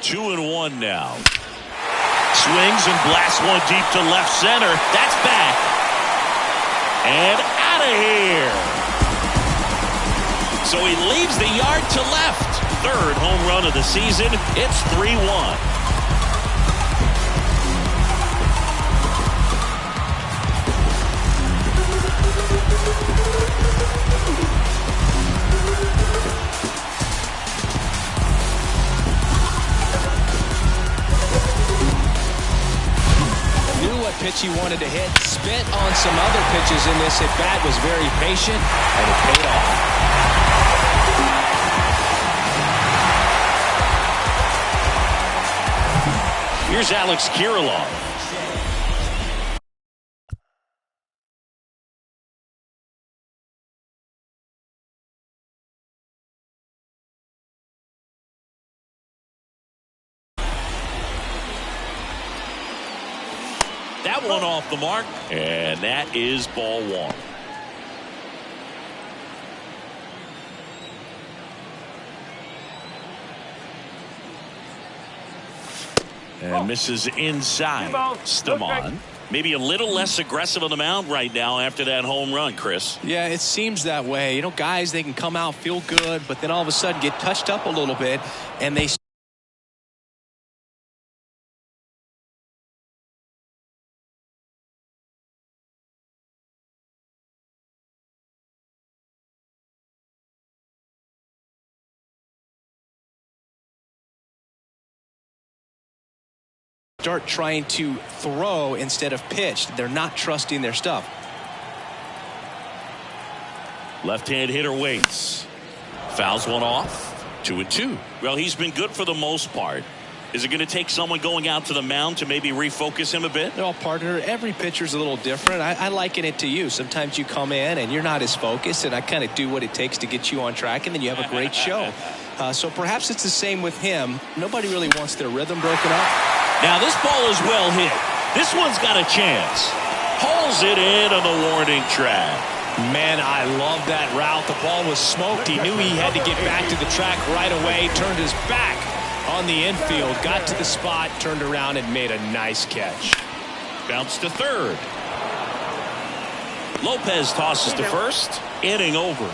2-1 now. Swings and blasts one deep to left center. That's back. And out of here. So he leaves the yard to left. Third home run of the season. It's 3-1. Pitch he wanted to hit, spit on some other pitches in this at bat, was very patient, and it paid off. Here's Alex Kirilloff. That one off the mark, and that is ball one. And misses inside. Cmon. Maybe a little less aggressive on the mound right now after that home run, Chris. Yeah, it seems that way. You know, guys, they can come out, feel good, but then all of a sudden get touched up a little bit, and they start trying to throw instead of pitch. They're not trusting their stuff. Left-hand hitter waits. Fouls one off. 2-2. Well, he's been good for the most part. Is it going to take someone going out to the mound to maybe refocus him a bit? Well, partner, every pitcher's a little different. I liken it to you. Sometimes you come in and you're not as focused, and I kind of do what it takes to get you on track, and then you have a great show. So perhaps it's the same with him. Nobody really wants their rhythm broken up. Now this ball is well hit. This one's got a chance. Hauls it in on the warning track. Man, I love that route. The ball was smoked. He knew he had to get back to the track right away. Turned his back on the infield. Got to the spot, turned around, and made a nice catch. Bounce to third. Lopez tosses to first. Inning over.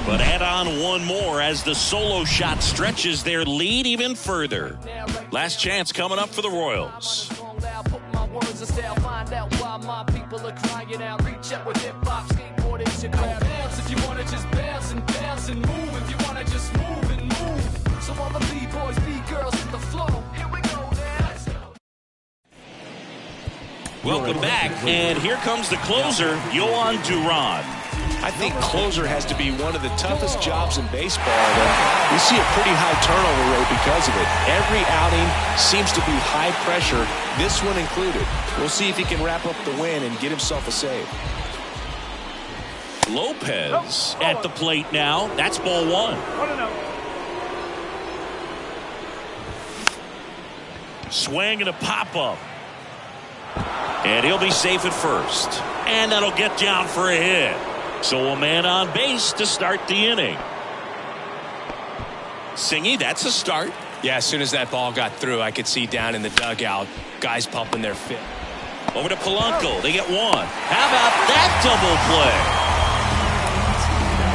But add on one more as the solo shot stretches their lead even further. Last chance coming up for the Royals. Welcome back, and here comes the closer, Yohan Duran. I think closer has to be one of the toughest jobs in baseball. And we see a pretty high turnover rate because of it. Every outing seems to be high pressure, this one included. We'll see if he can wrap up the win and get himself a save. Lopez at the plate now. That's ball one. Swing and a pop-up. And he'll be safe at first. And that'll get down for a hit. So a man on base to start the inning. Singy, that's a start. Yeah, as soon as that ball got through, I could see down in the dugout, guys pumping their fist. Over to Polanco. They get one. How about that double play?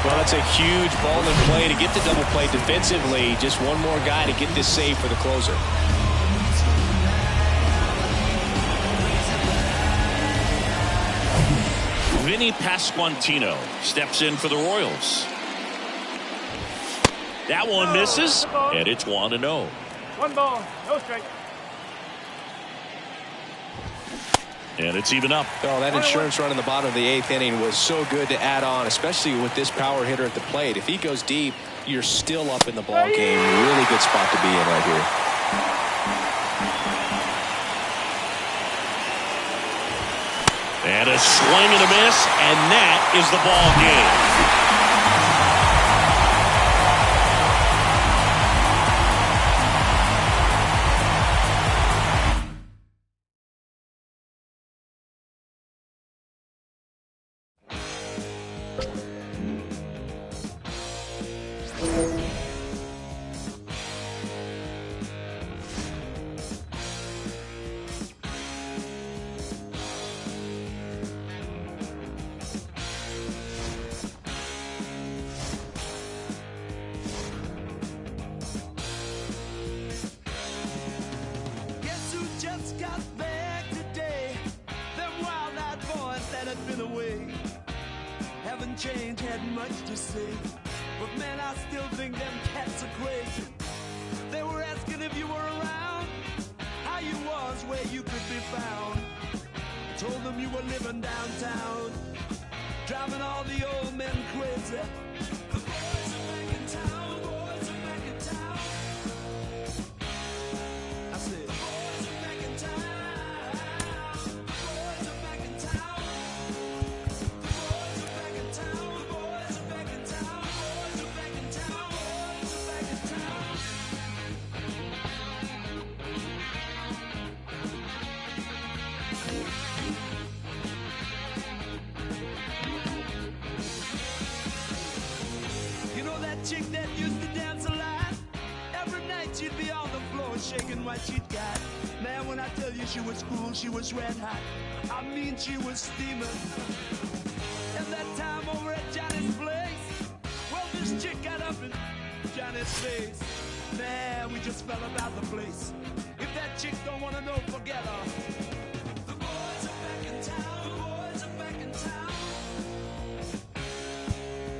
Well, it's a huge ball in play to get the double play defensively. Just one more guy to get this save for the closer. Vinny Pasquantino steps in for the Royals. That one misses, and it's 1-0. One ball, no strike. And it's even up. Oh, that insurance run in the bottom of the 8th inning was so good to add on, especially with this power hitter at the plate. If he goes deep, you're still up in the ball game. Really good spot to be in right here. And a swing and a miss, and that is the ball game. much to say, but man, I still think them cats are crazy. They were asking if you were around, how you was, where you could be found. I told them you were living downtown, driving all the old men crazy. The boys are back in town, boys are back in town. I said, the boys are back in town, the boys are back in town. The boys are back in town, the boys are back in town, boys are back in town, boys are back in town. You know that chick that used to dance a lot? Every night she'd be on the floor shaking what she'd got. Man, when I tell you she was cool, she was red hot. I mean, she was steaming. And that time over at Johnny's place, well, this chick got up in Johnny's face. Man, we just fell about the place. If that chick don't want to know, forget her. The boys are back in town, the boys are back in town.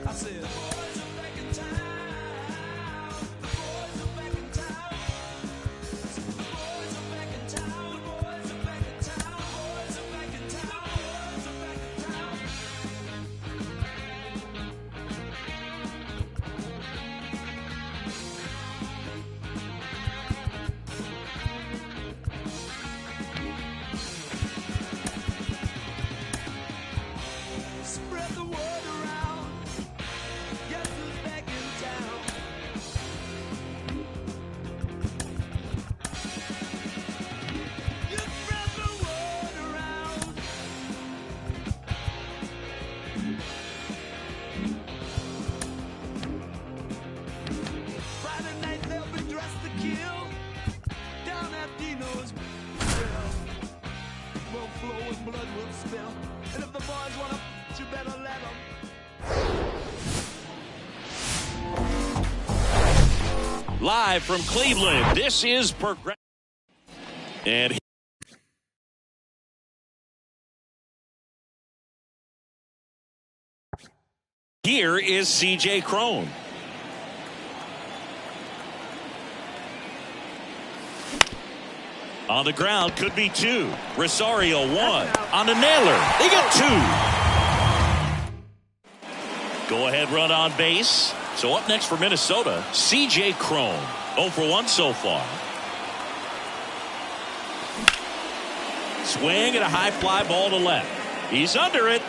I said, the boys are back in town, the boys are back in town. The boys are back in town, the boys are back in town, the boys are back in town, the boys are back in town. Spread the word around. Guess who's back in town? You spread the word around. Friday night they'll be dressed to kill down at Dino's grill. Will flow and blood will spill. And if the boys wanna, you better let them. Live from Cleveland, this is Progressive. And here is C.J. Cron. On the ground, could be two. Rosario one. On the nailer, they got two. Go ahead run on base. So up next for Minnesota, C.J. Cron. 0 for 1 so far. Swing and a high fly ball to left. He's under it.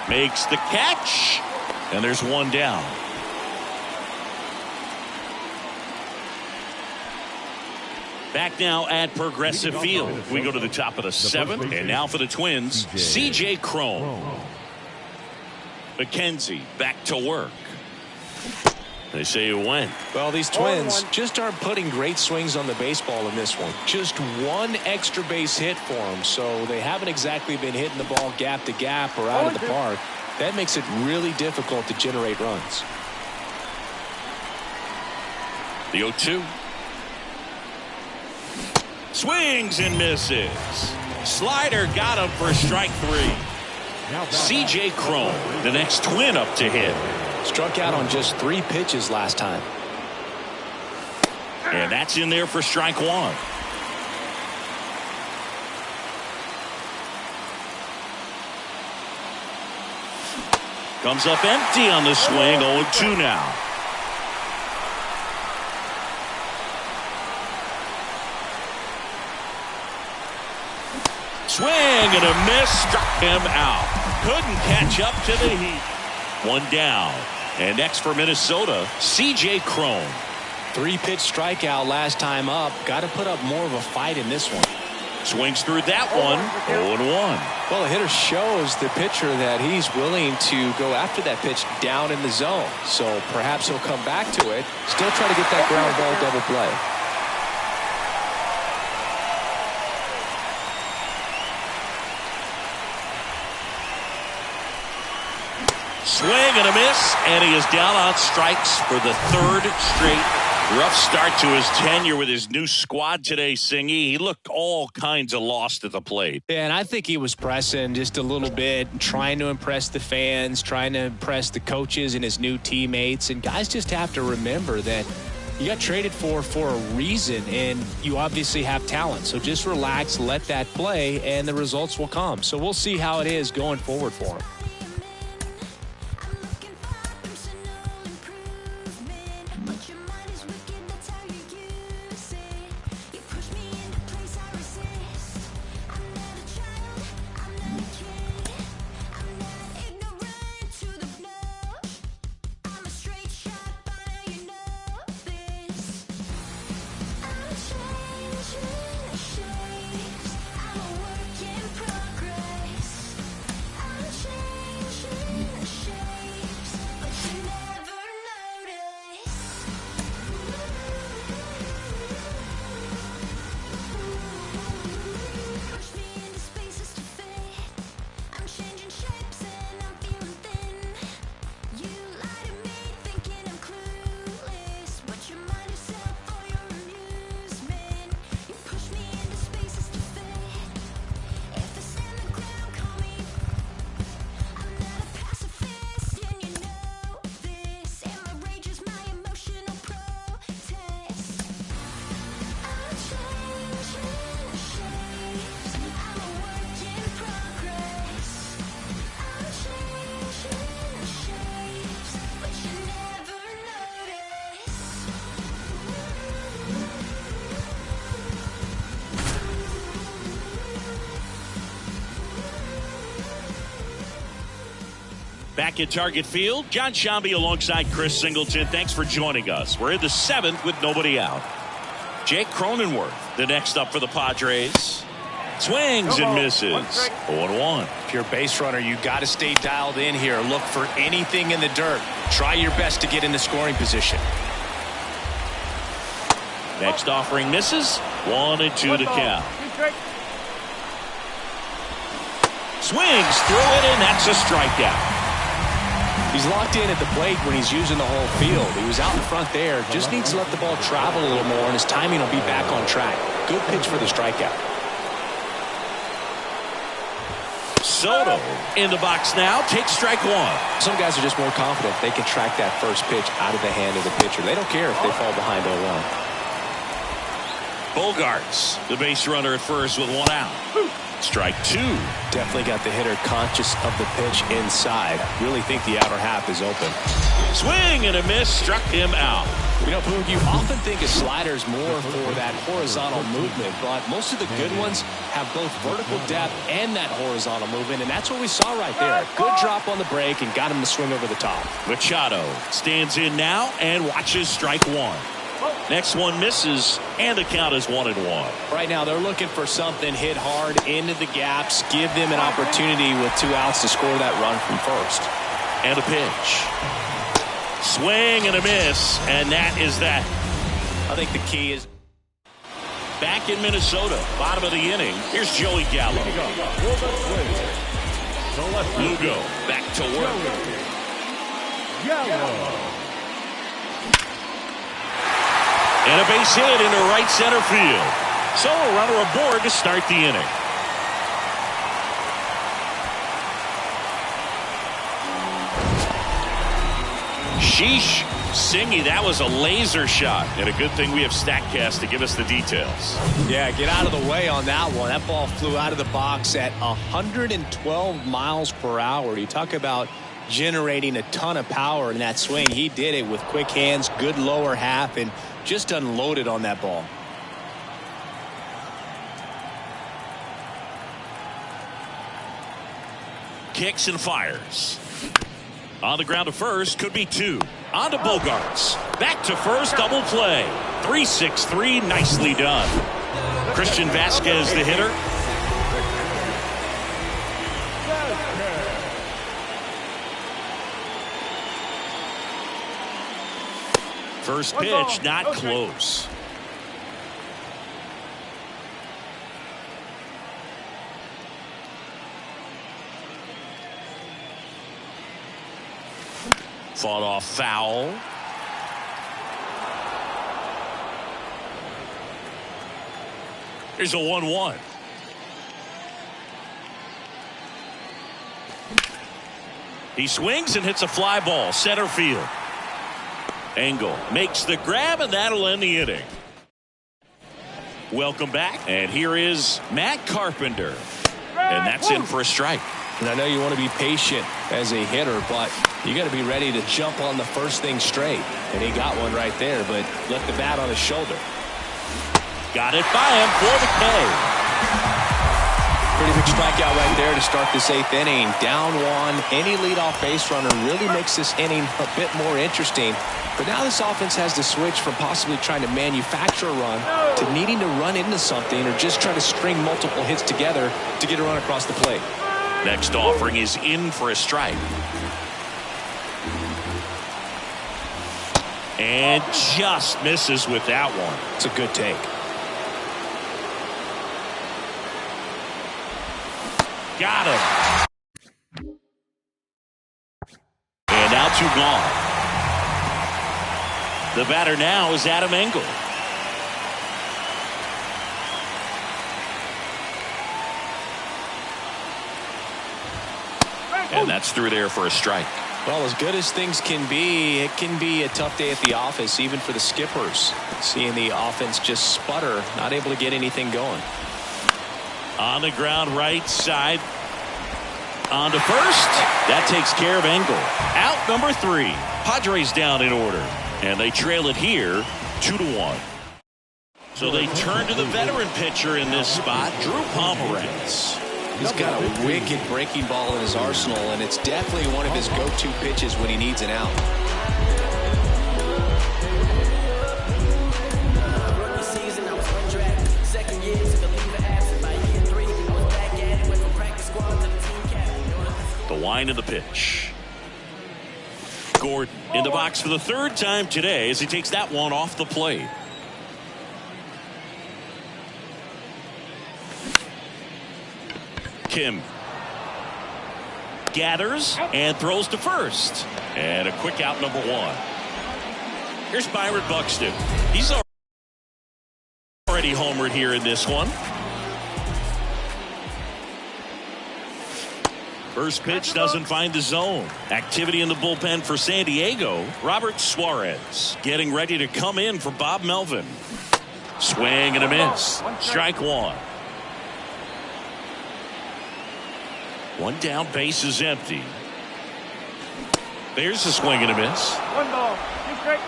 Makes the catch. And there's one down. Back now at Progressive Field. We go to the top of the 7th. And now for the Twins, C.J. Cron. McKenzie back to work. They say it went. Well, these Twins just aren't putting great swings on the baseball in this one. Just one extra base hit for them, so they haven't exactly been hitting the ball gap to gap or out of the park. That makes it really difficult to generate runs. The 0-2. Swings and misses. Slider got him for strike 3. C.J. Cron, the next Twin up to hit. Struck out on just 3 pitches last time. And that's in there for strike 1. Comes up empty on the swing. 0-2 now. Swing and a miss, struck him out. Couldn't catch up to the heat. One down. And next for Minnesota, C.J. Cron. 3-pitch strikeout last time up. Got to put up more of a fight in this one. Swings through that one. 0-1. Well, the hitter shows the pitcher that he's willing to go after that pitch down in the zone. So perhaps he'll come back to it. Still try to get that ground ball double play. Swing and a miss, and he is down on strikes for the 3rd straight Rough start to his tenure with his new squad today, Singy. He looked all kinds of lost at the plate. Yeah, and I think he was pressing just a little bit, trying to impress the fans, trying to impress the coaches and his new teammates. And guys just have to remember that you got traded for a reason, and you obviously have talent. So just relax, let that play, and the results will come. So we'll see how it is going forward for him. Back at Target Field, John Shambi alongside Chris Singleton. Thanks for joining us. We're in the seventh with nobody out. Jake Cronenworth, the next up for the Padres. Swings and misses. 0-1. If you're a base runner, you got to stay dialed in here. Look for anything in the dirt. Try your best to get in the scoring position. Next offering misses. 1-2 to count. Swings through it, and that's a strikeout. He's locked in at the plate when he's using the whole field. He was out in front there. Just needs to let the ball travel a little more, and his timing will be back on track. Good pitch for the strikeout. Soto in the box now. Takes strike one. Some guys are just more confident they can track that first pitch out of the hand of the pitcher. They don't care if they fall behind 0-1. Bogarts, the base runner at first with one out. Strike two. Definitely got the hitter conscious of the pitch inside. Really think the outer half is open. Swing and a miss. Struck him out. You know, Boog, you often think of sliders more for that horizontal movement, but most of the good ones have both vertical depth and that horizontal movement, and that's what we saw right there. Good drop on the break and got him to swing over the top. Machado stands in now and watches strike one. Next one misses, and the count is 1-1. Right now, they're looking for something hit hard into the gaps, give them an opportunity with 2 outs to score that run from first. And a pitch. Swing and a miss, and that is that. I think the key is back in Minnesota, bottom of the inning. Here's Joey Gallo. Lugo back to work. And a base hit into right center field. So a runner aboard to start the inning. Sheesh. Singy, that was a laser shot. And a good thing we have StatCast to give us the details. Yeah, get out of the way on that one. That ball flew out of the box at 112 miles per hour. You talk about generating a ton of power in that swing. He did it with quick hands, good lower half, and just unloaded on that ball. Kicks and fires. On the ground to first, could be 2. On to Bogarts. Back to first, double play. 3-6-3, nicely done. Christian Vasquez, the hitter. First pitch, not close. Fought off foul. Here's a 1-1. He swings and hits a fly ball center field. Engel makes the grab, and that'll end the inning. Welcome back, and here is Matt Carpenter, and that's in for a strike. And I know you want to be patient as a hitter, but you got to be ready to jump on the first thing straight. And he got one right there, but left the bat on his shoulder. Got it by him for the K. Pretty big strikeout right there to start this 8th inning. Down one. Any leadoff base runner really makes this inning a bit more interesting. But now this offense has to switch from possibly trying to manufacture a run to needing to run into something or just try to string multiple hits together to get a run across the plate. Next offering is in for a strike. And just misses with that one. It's a good take. Got him. And now 2 gone. The batter now is Adam Engel. And that's through there for a strike. Well, as good as things can be, it can be a tough day at the office, even for the skippers. Seeing the offense just sputter, not able to get anything going. On the ground right side. On to first. That takes care of Engel. Out number 3. Padres down in order. And they trail it here 2-1. So they turn to the veteran pitcher in this spot, Drew Pomeranz. He's got a wicked breaking ball in his arsenal, and it's definitely one of his go-to pitches when he needs an out. The wind of the pitch. Gordon in the box for the 3rd time today as he takes that one off the plate. Kim gathers and throws to first. And a quick out number 1. Here's Byron Buxton. He's already homered here in this one. First pitch doesn't find the zone. Activity in the bullpen for San Diego. Robert Suarez getting ready to come in for Bob Melvin. Swing and a miss. Strike 1. 1 down, base is empty. There's a swing and a miss. 1 ball, 2 strikes.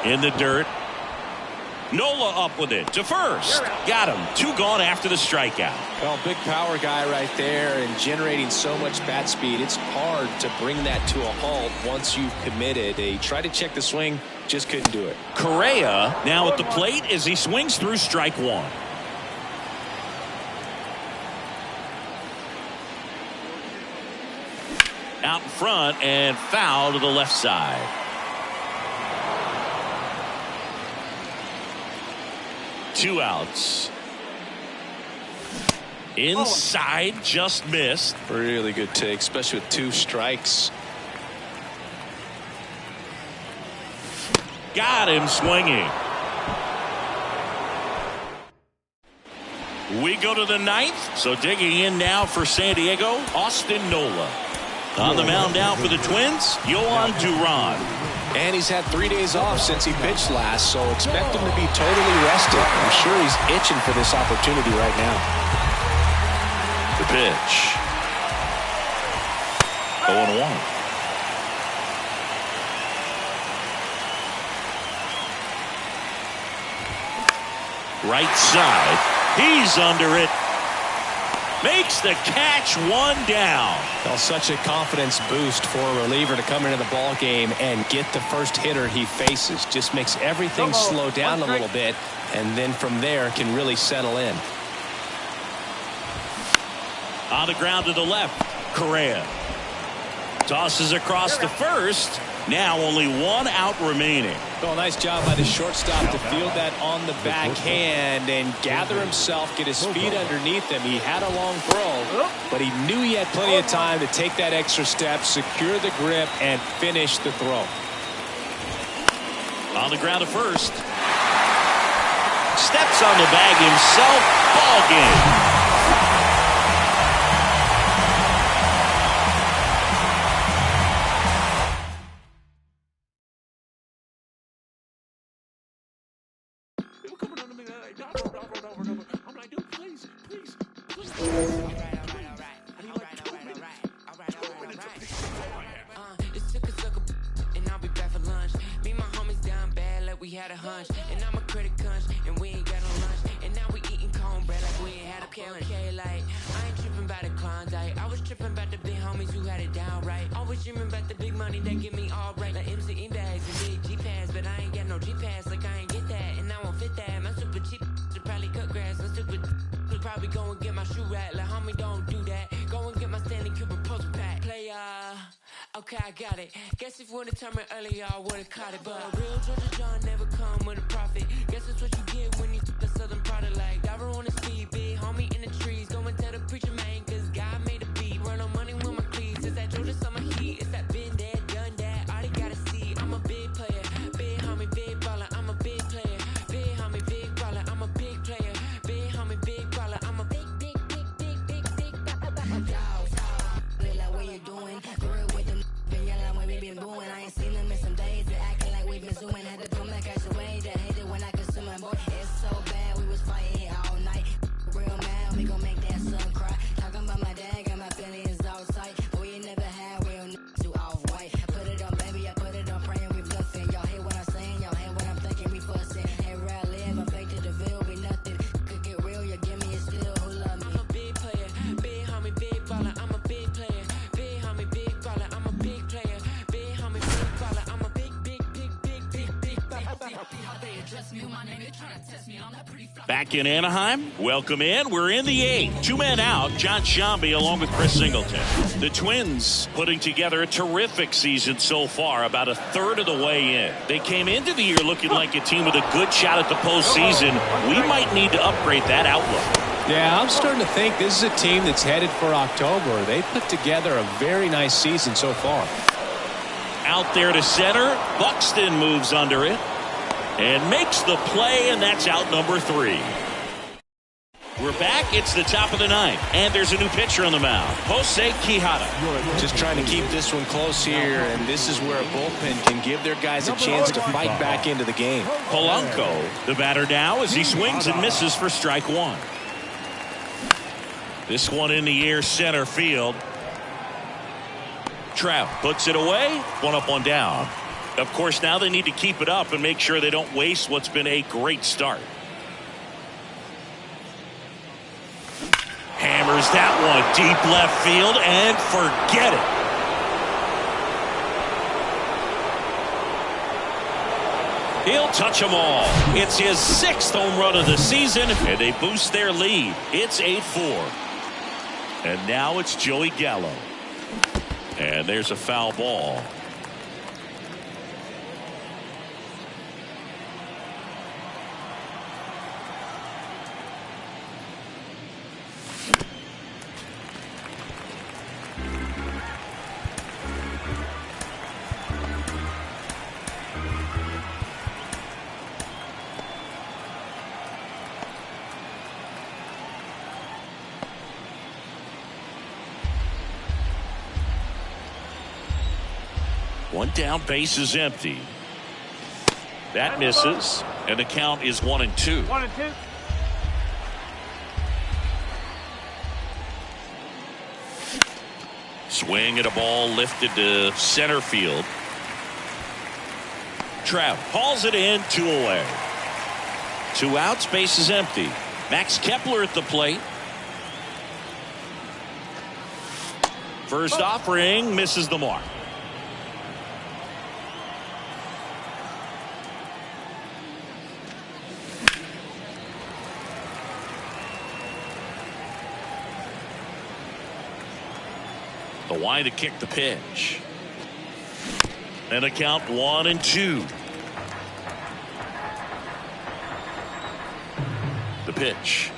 In the dirt. Nola up with it to first. Got him. 2 gone after the strikeout. Well, big power guy right there and generating so much bat speed. It's hard to bring that to a halt once you've committed. They tried to check the swing, just couldn't do it. Correa now at the plate as he swings through strike 1. Out in front and foul to the left side. 2 outs. Inside, just missed. Really good take, especially with 2 strikes. Got him swinging. We go to the 9th. So digging in now for San Diego, Austin Nola. On the mound now for the Twins, Yohan Duran. And he's had 3 days off since he pitched last, so expect him to be totally rested. I'm sure he's itching for this opportunity right now. The pitch. 0-1. Right side. He's under it. Makes the catch, 1 down. Well, such a confidence boost for a reliever to come into the ball game and get the first hitter he faces. Just makes everything slow down a little bit, and then from there can really settle in. On the ground to the left, Correa tosses across the first, Now only one out remaining. Well, nice job by the shortstop to field that on the backhand and gather himself, get his feet underneath him. He had a long throw, but he knew he had plenty of time to take that extra step, secure the grip, and finish the throw. On the ground at first. Steps on the bag himself. Ball game. Had a hunch, and I'm a critic hunch, and we ain't got no lunch, and now we eating cornbread like we ain't had a parent. Okay, like, I ain't tripping about the Klondike, I was tripping about the big homies who had it down right. Always dreaming about the big money that get me all right. Like MC bags and big G-Pads, but I ain't got no G-Pads, like I ain't get that, and I won't fit that. My super cheap should probably cut grass, my super could probably go and get my shoe rack. Like, homie, don't do that, go and get my Stanley Kubrick poster pack. Play, okay, I got it. Guess if we would've turned earlier, I would've caught it. But real Georgia John never come with a profit. Guess that's what you get when you the southern product. Like Diver on the speed, big homie in the trees. Go and tell the preacher man, cause God made a beat. Run on money with my cleats. It's that Georgia summer heat. It's that been there, done that. All they gotta see. I'm a big player. Big homie, big baller. I'm a big player. Big homie, big baller. I'm a big player. Big homie, big baller. I'm a big like what you doing? Real with them been yelling when we been booing. I ain't seen them in some days. They acting like we been zooming. Had to do my cash away. That hate it when I consume my boy. It's so bad. We was fighting all night. Real man, we gon' make that son cry. Talking about my dad, got my feelings all tight. But we ain't never had real niggas too off white. I put it on baby, I put it on praying, we bluffing. Y'all hear what I'm saying? Y'all hear what I'm thinking? We fussing. Hey, where I live, I'm fake to the veil. We nothing. Could get real, you give me a still. Who love me? I'm a big player. Big homie, big baller. I'm a big player. Big homie, big baller. I'm a big player. Big homie, big baller. I'm a big Back in Anaheim, welcome in. We're in the eighth. Two men out, John Shambi along with Chris Singleton. The Twins putting together a terrific season so far, about a third of the way in. They came into the year looking like a team with a good shot at the postseason. We might need to upgrade that outlook. Yeah, I'm starting to think this is a team that's headed for October. They put together a very nice season so far. Out there to center, Buxton moves under it and makes the play, and that's out number 3. We're back. It's the top of the ninth, and there's a new pitcher on the mound, Jose Quijada. Just trying to keep this one close here, and this is where a bullpen can give their guys a chance to fight back into the game. Polanco, the batter now, as he swings and misses for strike 1. This one in the air, center field. Trout puts it away. One up, one down. Of course, now they need to keep it up and make sure they don't waste what's been a great start. Hammers that one deep left field and forget it. He'll touch them all. It's his 6th home run of the season, and they boost their lead. It's 8-4. And now it's Joey Gallo. And there's a foul ball. One down, base is empty. That misses, and the count is 1-2. 1-2. Swing at a ball lifted to center field. Trout hauls it in, 2 away. 2 outs, base is empty. Max Kepler at the plate. First offering misses the mark. The wind to kick the pitch. And a count 1-2. The pitch.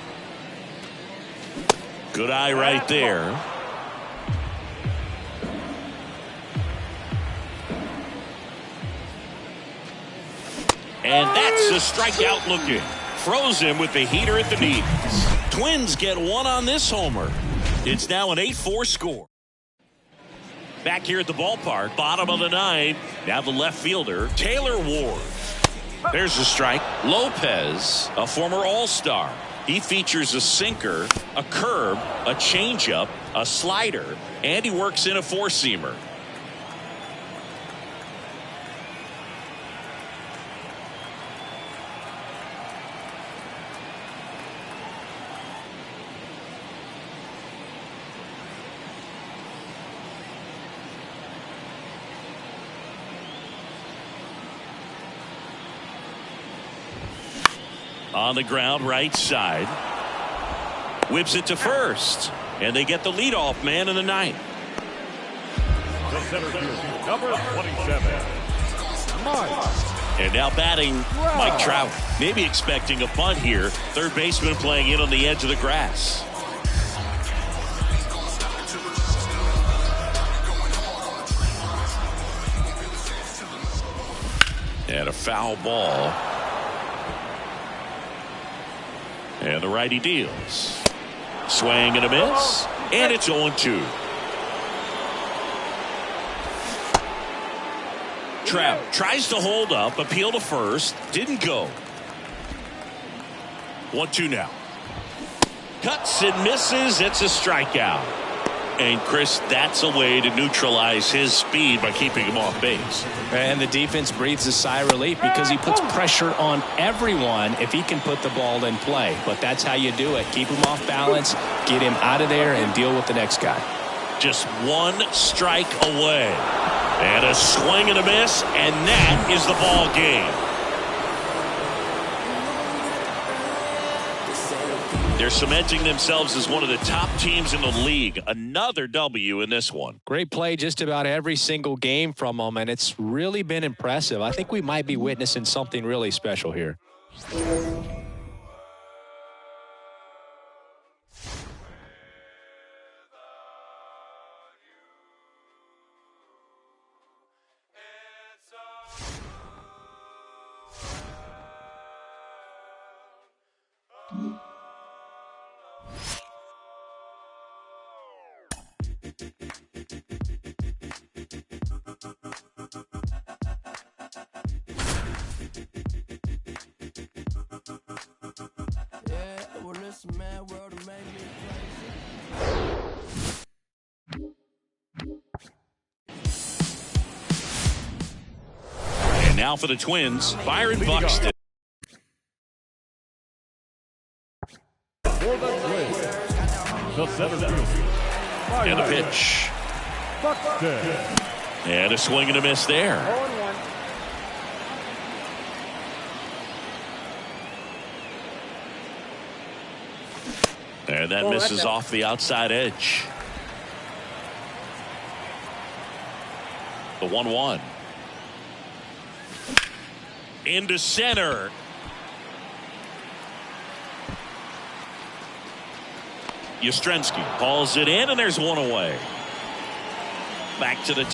Good eye right there. And that's a strikeout looking. Throws him with the heater at the knees. Twins get one on this homer. It's now an 8-4 score. Back here at the ballpark, bottom of the ninth. Now the left fielder, Taylor Ward. There's a strike. Lopez, a former All-Star. He features a sinker, a curve, a changeup, a slider, and he works in a four-seamer. On the ground, right side. Whips it to first. And they get the leadoff man in the ninth. The center fielder, number 27, Mike. And now batting, Mike Trout. Maybe expecting a bunt here. Third baseman playing in on the edge of the grass. And a foul ball. And the righty deals. Swing and a miss. And it's 0-2. Trout tries to hold up. Appeal to first. Didn't go. 1-2 now. Cuts and misses. It's a strikeout. And Chris, that's a way to neutralize his speed by keeping him off base. And the defense breathes a sigh of relief because he puts pressure on everyone if he can put the ball in play. But that's how you do it. Keep him off balance, get him out of there, and deal with the next guy. Just one strike away. And a swing and a miss, and that is the ball game. They're cementing themselves as one of the top teams in the league. Another W in this one. Great play just about every single game from them, and it's really been impressive. I think we might be witnessing something really special here. And now for the Twins, Byron Buxton. For the Twins, the center fielder, And a pitch. Buxton. And a swing and a miss there. 0-1. And that misses off the outside edge. The 1-1. Into center. Yastrzemski hauls it in, and there's one away. Back to the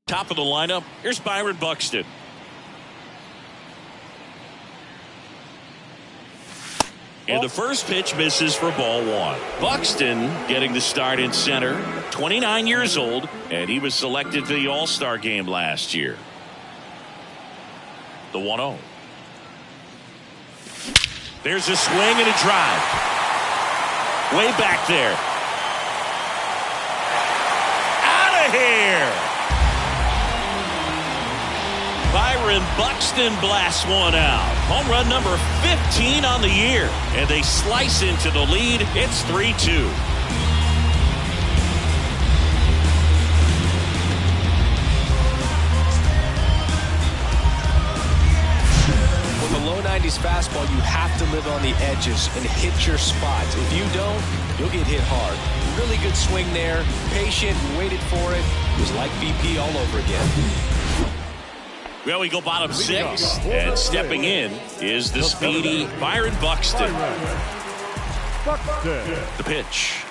top of the lineup. Here's Byron Buxton. And the first pitch misses for ball one. Buxton getting the start in center. 29 years old, and he was selected for the All-Star game last year. The 1-0. There's a swing and a drive. Way back there. Out of here. Byron Buxton blasts one out. Home run number 15 on the year. And they slice into the lead. It's 3-2. Low 90s fastball, you have to live on the edges and hit your spots. If you don't, you'll get hit hard. Really good swing there. Patient, waited for it. It was like BP all over again. Well, we go bottom 6, and stepping in is the speedy Byron Buxton. The pitch.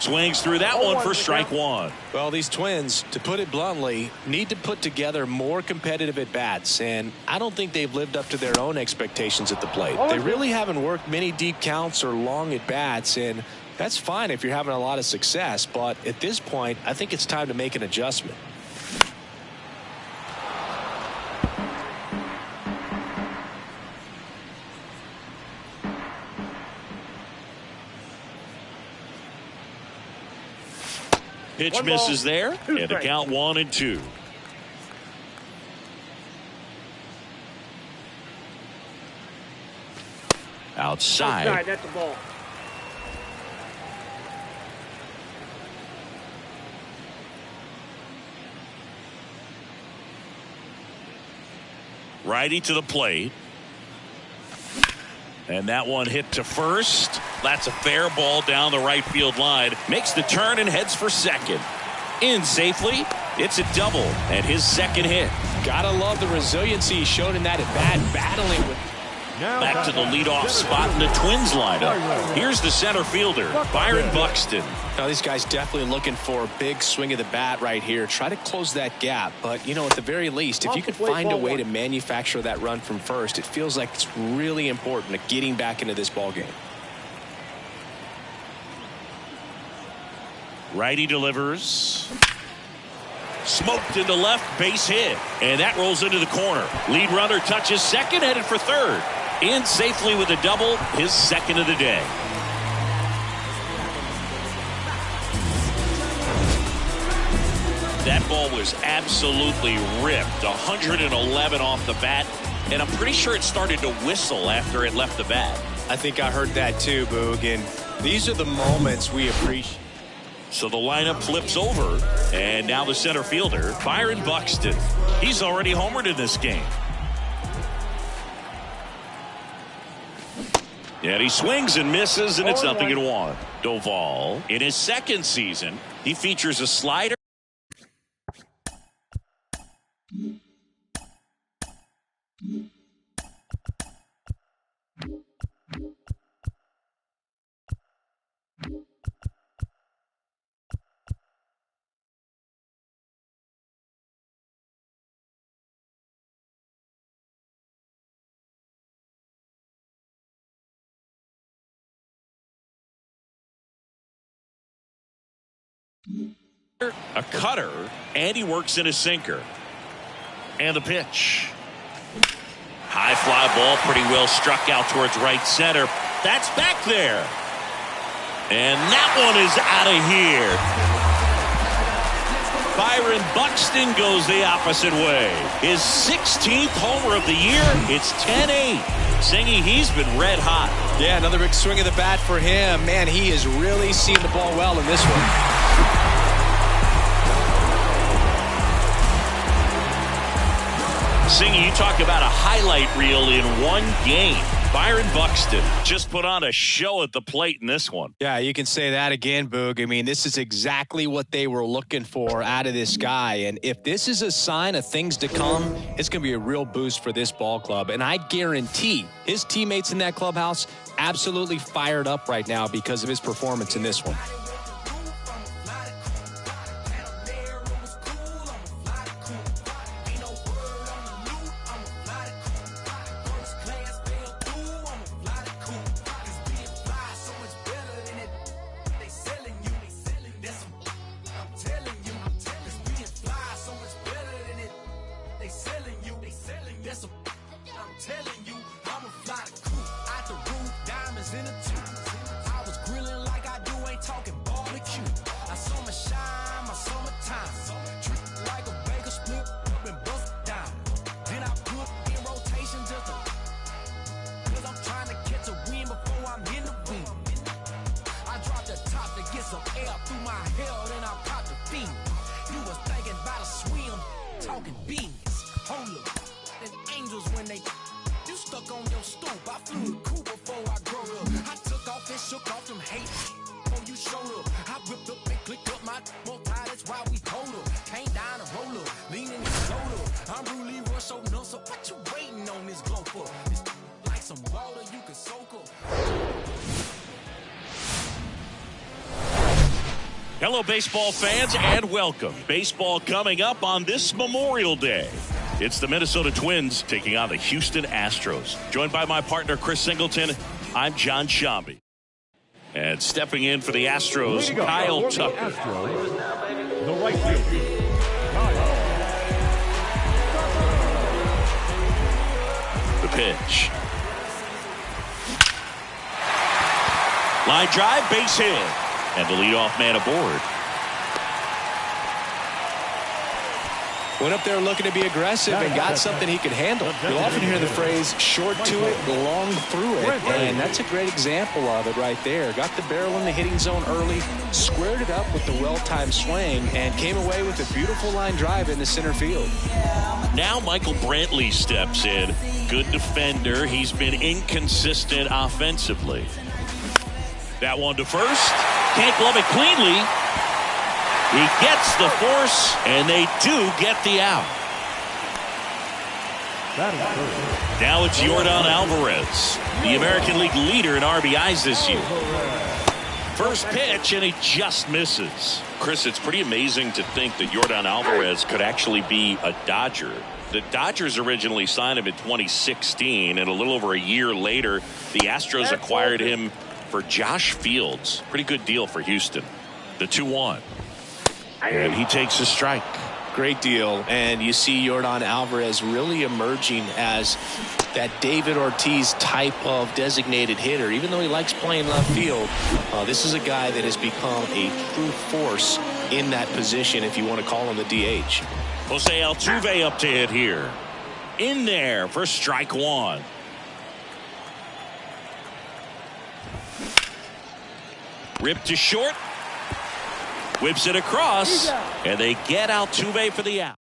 Swings through that one for strike 1. Well, these Twins, to put it bluntly, need to put together more competitive at-bats, and I don't think they've lived up to their own expectations at the plate. They really haven't worked many deep counts or long at-bats, and that's fine if you're having a lot of success, but at this point, I think it's time to make an adjustment. Pitch misses there, and a count 1-2. Outside. That's the ball. Righty to the plate. And that one hit to first. That's a fair ball down the right field line. Makes the turn and heads for second. In safely. It's a double and his second hit. Gotta love the resiliency he showed in that at bat, battling with. Back to the leadoff spot in the Twins lineup. Here's the center fielder, Byron Buxton. Now these guys definitely looking for a big swing of the bat right here. Try to close that gap. But, you know, at the very least, if you could find a way to manufacture that run from first, it feels like it's really important to getting back into this ball game. Righty delivers. Smoked into left, base hit. And that rolls into the corner. Lead runner touches second, headed for third. In safely with a double, his second of the day. That ball was absolutely ripped. 111 off the bat. And I'm pretty sure it started to whistle after it left the bat. I think I heard that too, Boog. And these are the moments we appreciate. So the lineup flips over, and now the center fielder, Byron Buxton. He's already homered in this game. And he swings and misses, and it's 0-1. Doval, in his second season, he features a slider. A cutter, and he works in a sinker. And the pitch. High fly ball, pretty well struck out towards right center. That's back there. And that one is out of here. Byron Buxton goes the opposite way. His 16th homer of the year. It's 10-8. Singy, he's been red hot. Yeah, another big swing of the bat for him. Man, he has really seen the ball well in this one. Singy, you talk about a highlight reel in one game. Byron Buxton just put on a show at the plate in this one. Yeah, you can say that again, Boog. I mean, this is exactly what they were looking for out of this guy. And if this is a sign of things to come, it's going to be a real boost for this ball club. And I guarantee his teammates in that clubhouse absolutely fired up right now because of his performance in this one. Selling you my hell, then I popped the fiend. You was thinking about a swim, talking beans. Hold up, there's angels when they. You stuck on your stoop. I flew the cool before I grow up. I took off and shook off them hate when you showed up. I ripped up and clicked up my more tie. That's why we hold up. Came down and roll up, leaning and soda. I'm really rush so no. So what you waiting on this glow for? It's like some water you can soak up. Hello, baseball fans, and welcome. Baseball coming up on this Memorial Day. It's the Minnesota Twins taking on the Houston Astros. Joined by my partner, Chris Singleton, I'm John Shambi. And stepping in for the Astros, Kyle Tucker. Astros, the right fielder, Kyle. The pitch. Line drive, base hit. And the leadoff man aboard. Went up there looking to be aggressive and got something he could handle. You'll often hear the phrase, short to it, long through it. And that's a great example of it right there. Got the barrel in the hitting zone early, squared it up with the well-timed swing, and came away with a beautiful line drive in the center field. Now Michael Brantley steps in. Good defender. He's been inconsistent offensively. That one to first. Can't glove it cleanly. He gets the force, and they do get the out. Now it's Yordan Alvarez, the American League leader in RBIs this year. First pitch, and he just misses. Chris, it's pretty amazing to think that Yordan Alvarez could actually be a Dodger. The Dodgers originally signed him in 2016, and a little over a year later, the Astros acquired him for Josh Fields. Pretty good deal for Houston. The 2-1. And he takes a strike. Great deal. And you see Yordan Alvarez really emerging as that David Ortiz type of designated hitter. Even though he likes playing left field, this is a guy that has become a true force in that position, if you want to call him the DH. Jose Altuve up to hit here. In there for strike one. Ripped to short. Whips it across, and they get Altuve for the out.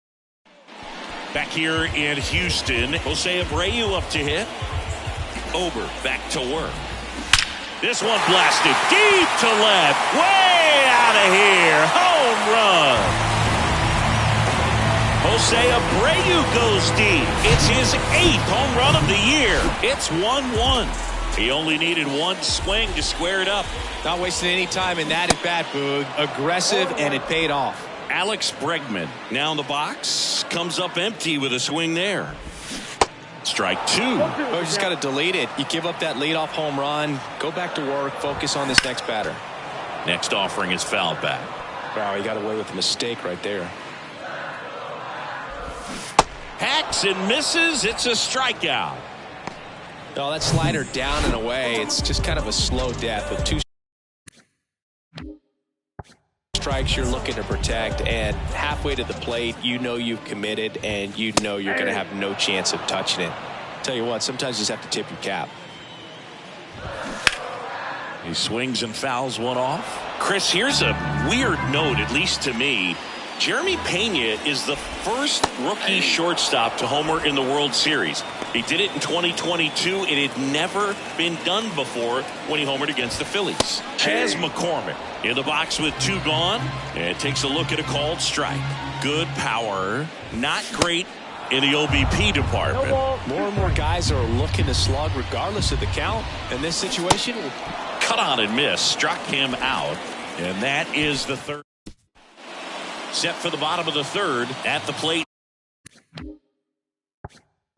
Back here in Houston, Jose Abreu up to hit. Ober back to work. This one blasted deep to left. Way out of here. Home run. Jose Abreu goes deep. It's his 8th home run of the year. It's 1-1. He only needed one swing to square it up. Not wasting any time in that at bat, Boog. Aggressive, and it paid off. Alex Bregman now in the box. Comes up empty with a swing there. Strike two. Oh, you just got to delete it. You give up that leadoff home run. Go back to work. Focus on this next batter. Next offering is fouled back. Wow, he got away with a mistake right there. Hacks and misses. It's a strikeout. Oh, that slider down and away. It's just kind of a slow death with 2 strikes you're looking to protect, and halfway to the plate, you know you've committed, and you know you're going to have no chance of touching it. Tell you what, sometimes you just have to tip your cap. He swings and fouls one off. Chris, here's a weird note, at least to me. Jeremy Pena is the first rookie shortstop to homer in the World Series. He did it in 2022. It had never been done before when he homered against the Phillies. Chas McCormick in the box with 2 gone, and takes a look at a called strike. Good power, not great in the OBP department. More and more guys are looking to slug regardless of the count. In this situation, cut on and miss, struck him out, and that is the 3rd. Set for the bottom of the 3rd. At the plate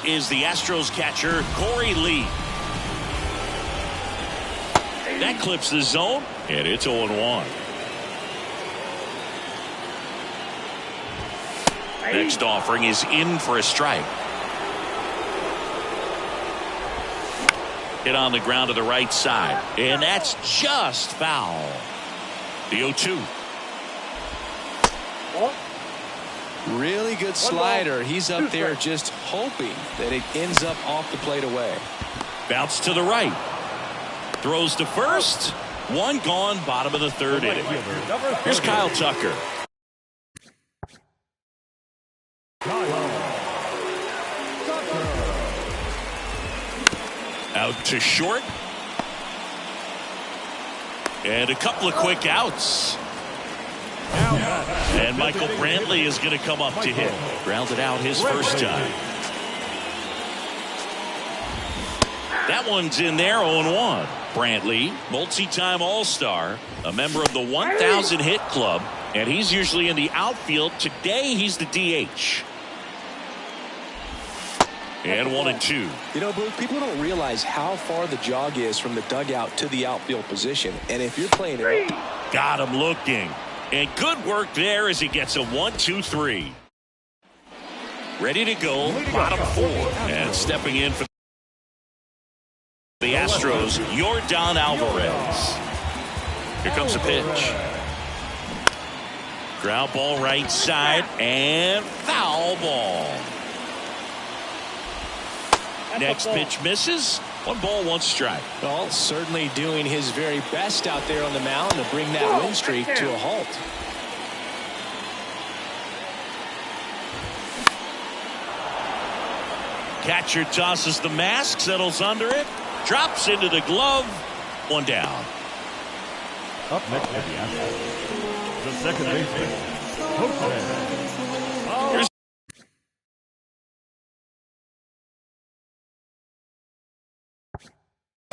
is the Astros catcher, Corey Lee. That clips the zone, and it's 0-1. Next offering is in for a strike. Hit on the ground to the right side, and that's just foul. The 0-2. Really good slider. He's up there just hoping that it ends up off the plate away. Bounce to the right. Throws to first. One gone, bottom of the third inning. Here's Kyle Tucker. Out to short. And a couple of quick outs. And Michael Brantley is going to come up to hit. Grounded out his first time. That one's in there, 0-1. Brantley, multi-time All-Star, a member of the 1,000 hit club, and he's usually in the outfield. Today, he's the DH. And 1-2. You know, Booth, people don't realize how far the jog is from the dugout to the outfield position. And if you're playing it, got him looking. And good work there as he gets a 1-2-3. Ready to go, bottom four. And stepping in for the Astros, Yordan Alvarez. Here comes the pitch. Ground ball right side and foul ball. Next pitch misses. 1 ball, 1 strike. Well, certainly doing his very best out there on the mound to bring that win streak to a halt. Catcher tosses the mask, settles under it, drops into the glove. 1 down. Up next at the Astros, the second baseman, Jose.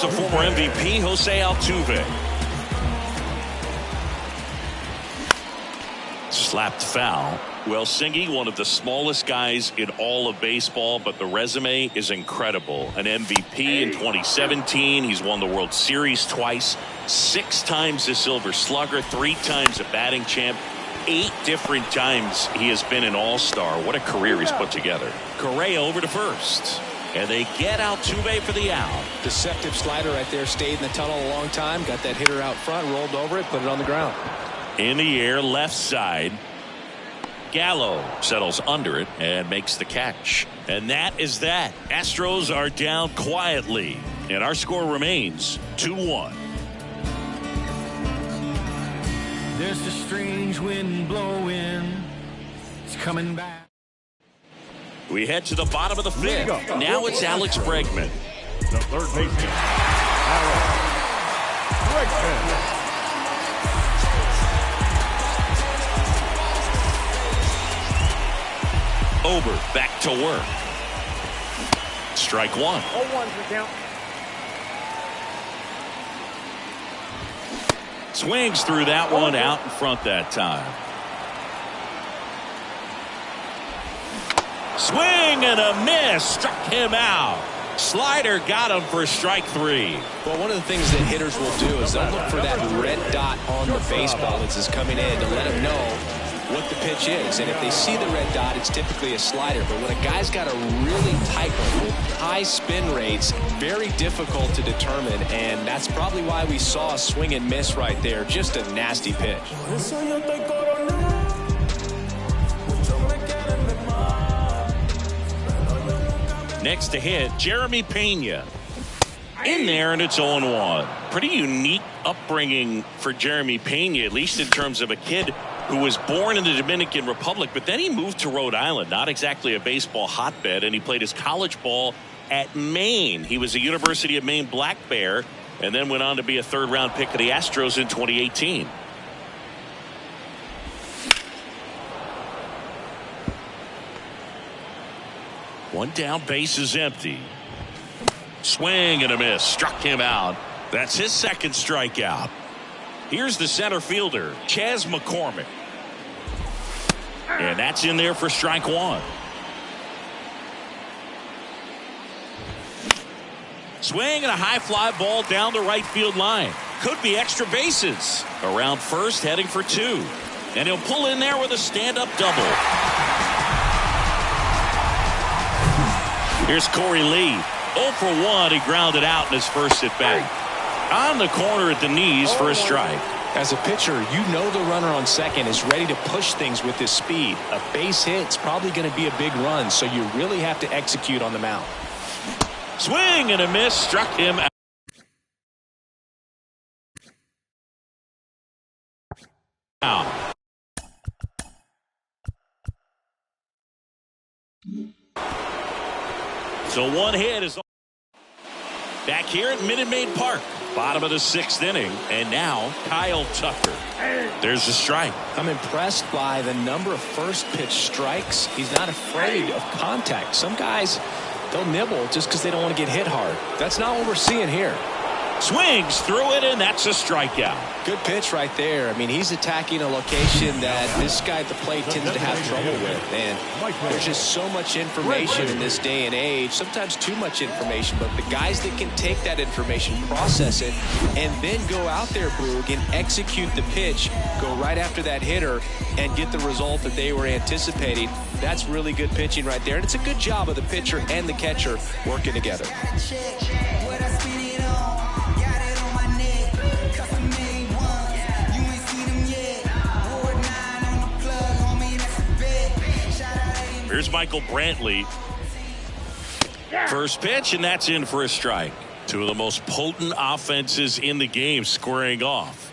A former MVP, Jose Altuve. Slapped foul. Well, Singy, one of the smallest guys in all of baseball, but the resume is incredible. An MVP in 2017. He's won the World Series twice, 6 times the Silver Slugger, 3 times a batting champ, 8 different times he has been an All-Star. What a career he's put together. Correa over to first. And they get Altuve for the out. Deceptive slider right there. Stayed in the tunnel a long time. Got that hitter out front. Rolled over it. Put it on the ground. In the air, left side. Gallo settles under it and makes the catch. And that is that. Astros are down quietly. And our score remains 2-1. There's a strange wind blowing. It's coming back. We head to the bottom of the 5th. Now it's Alex Bregman. The third baseman, Alex Bregman. Over, back to work. Strike 1. 0-1 for count. Swings through that one, out in front that time. Swing and a miss. Struck him out. Slider got him for strike 3. Well, one of the things that hitters will do is they'll look for that red dot on the baseball as it's coming in to let them know what the pitch is. And if they see the red dot, it's typically a slider. But when a guy's got a really tight one, high spin rates, very difficult to determine. And that's probably why we saw a swing and miss right there. Just a nasty pitch. Next to hit, Jeremy Pena. In there, and it's 0-1. Pretty unique upbringing for Jeremy Pena, at least in terms of a kid who was born in the Dominican Republic, but then he moved to Rhode Island, not exactly a baseball hotbed, and he played his college ball at Maine. He was a University of Maine Black Bear, and then went on to be a 3rd-round pick of the Astros in 2018. One down, base is empty. Swing and a miss. Struck him out. That's his 2nd strikeout. Here's the center fielder, Chas McCormick. And that's in there for strike 1. Swing and a high fly ball down the right field line. Could be extra bases. Around first, heading for 2. And he'll pull in there with a stand-up double. Here's Corey Lee. 0 for 1. He grounded out in his first at bat. On the corner at the knees for a strike. As a pitcher, you know the runner on second is ready to push things with his speed. A base hit's probably going to be a big run, so you really have to execute on the mound. Swing and a miss. Struck him out. Now. So one hit is back here at Minute Maid Park. Bottom of the 6th inning. And now Kyle Tucker. There's a strike. I'm impressed by the number of first pitch strikes. He's not afraid of contact. Some guys, they'll nibble just because they don't want to get hit hard. That's not what we're seeing here. Swings through it, and that's a strikeout. Good pitch right there. I mean, he's attacking a location that this guy at the plate tends to have trouble with. And there's just so much information in this day and age, sometimes too much information. But the guys that can take that information, process it, and then go out there, Boog, and execute the pitch, go right after that hitter, and get the result that they were anticipating, that's really good pitching right there. And it's a good job of the pitcher and the catcher working together. Here's Michael Brantley. First pitch, and that's in for a strike. Two of the most potent offenses in the game squaring off.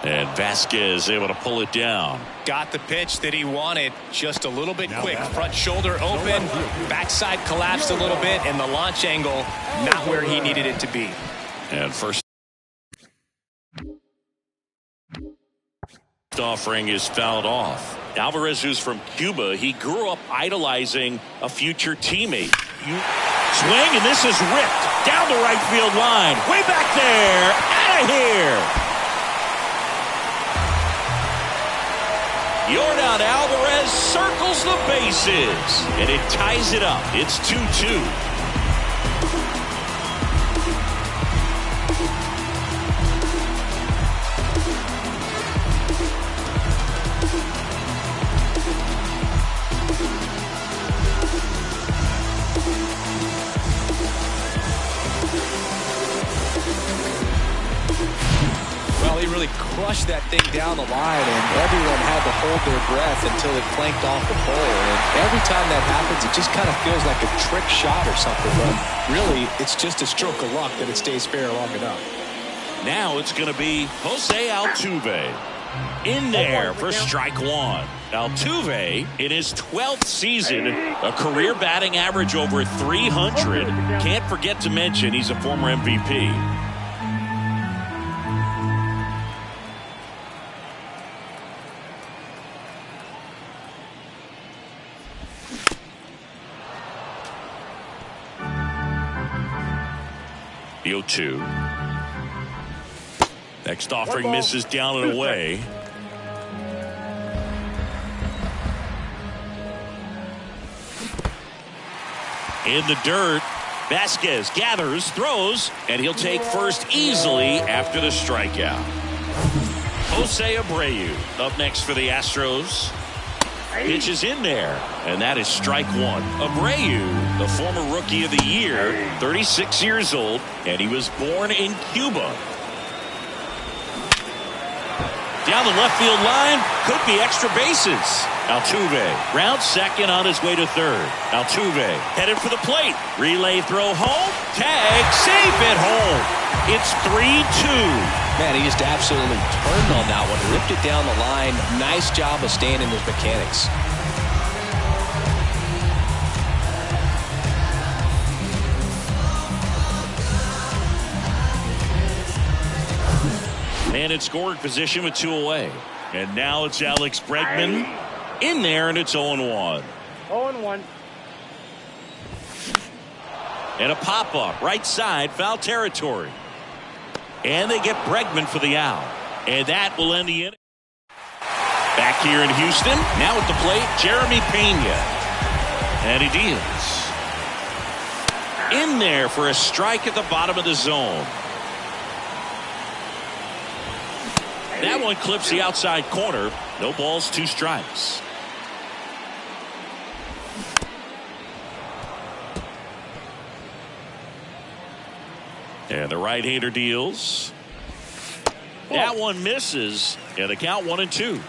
And Vasquez able to pull it down. Got the pitch that he wanted, just a little bit quick. Front shoulder open, backside collapsed a little bit, and the launch angle not where he needed it to be. And first offering is fouled off. Alvarez, who's from Cuba, he grew up idolizing a future teammate. Swing, and this is ripped down the right field line. Way back there, out of here. Yordan Alvarez circles the bases, and it ties it up. It's 2-2. He really crushed that thing down the line, and everyone had to hold their breath until it clanked off the pole. And every time that happens, it just kind of feels like a trick shot or something. But really, it's just a stroke of luck that it stays fair long enough. Now it's going to be Jose Altuve in there for strike one. Altuve, in his 12th season, a career batting average over 300. Can't forget to mention he's a former MVP. The 0-2. Next offering misses down and away. In the dirt, Vasquez gathers, throws, and he'll take first easily after the strikeout. Jose Abreu up next for the Astros. Pitch is in there, and that is strike one. Abreu, the former Rookie of the Year, 36 years old, and he was born in Cuba. Down the left field line, could be extra bases. Altuve rounds second on his way to third. Altuve headed for the plate. Relay throw home. Tag, safe at home. It's 3-2. Man, he just absolutely turned on that one. Ripped it down the line. Nice job of staying in his mechanics. And in scoring position with 2 away. And now it's Alex Bregman in there, and it's 0-1. 0-1. And a pop-up right side, foul territory. And they get Bregman for the out. And that will end the inning. Back here in Houston, now at the plate, Jeremy Pena. And he deals. In there for a strike at the bottom of the zone. That one clips the outside corner. No balls, 2 strikes. And the right-hander deals. That one misses. And the count 1-2.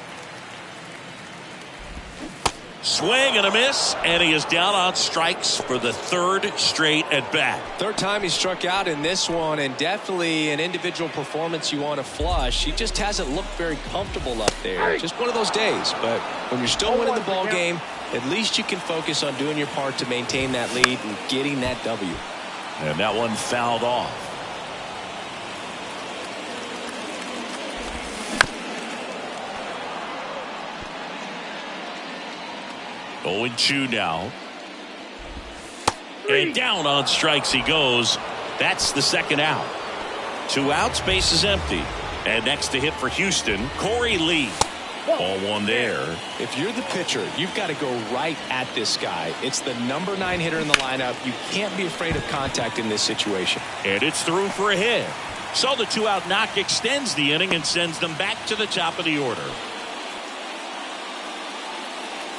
Swing and a miss, and he is down on strikes for the third straight at bat. Third time he struck out in this one, and definitely an individual performance you want to flush. He just hasn't looked very comfortable up there. Just one of those days. But when you're still winning the ball game, at least you can focus on doing your part to maintain that lead and getting that W. And that one fouled off. 0-2 now. And down on strikes he goes. That's the second out. 2 outs, base is empty. And next to hit for Houston, Corey Lee. Ball 1 there. If you're the pitcher, you've got to go right at this guy. It's the number 9 hitter in the lineup. You can't be afraid of contact in this situation. And it's through for a hit. So the 2-out knock extends the inning and sends them back to the top of the order.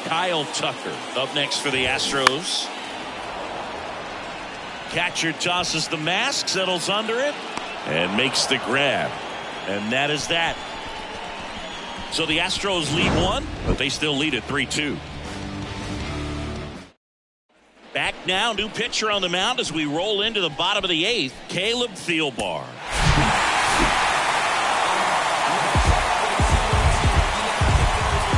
Kyle Tucker up next for the Astros. Catcher tosses the mask, settles under it, and makes the grab. And that is that. So the Astros lead 1, but they still lead at 3-2. Back now, new pitcher on the mound as we roll into the bottom of the 8th, Caleb Thielbar.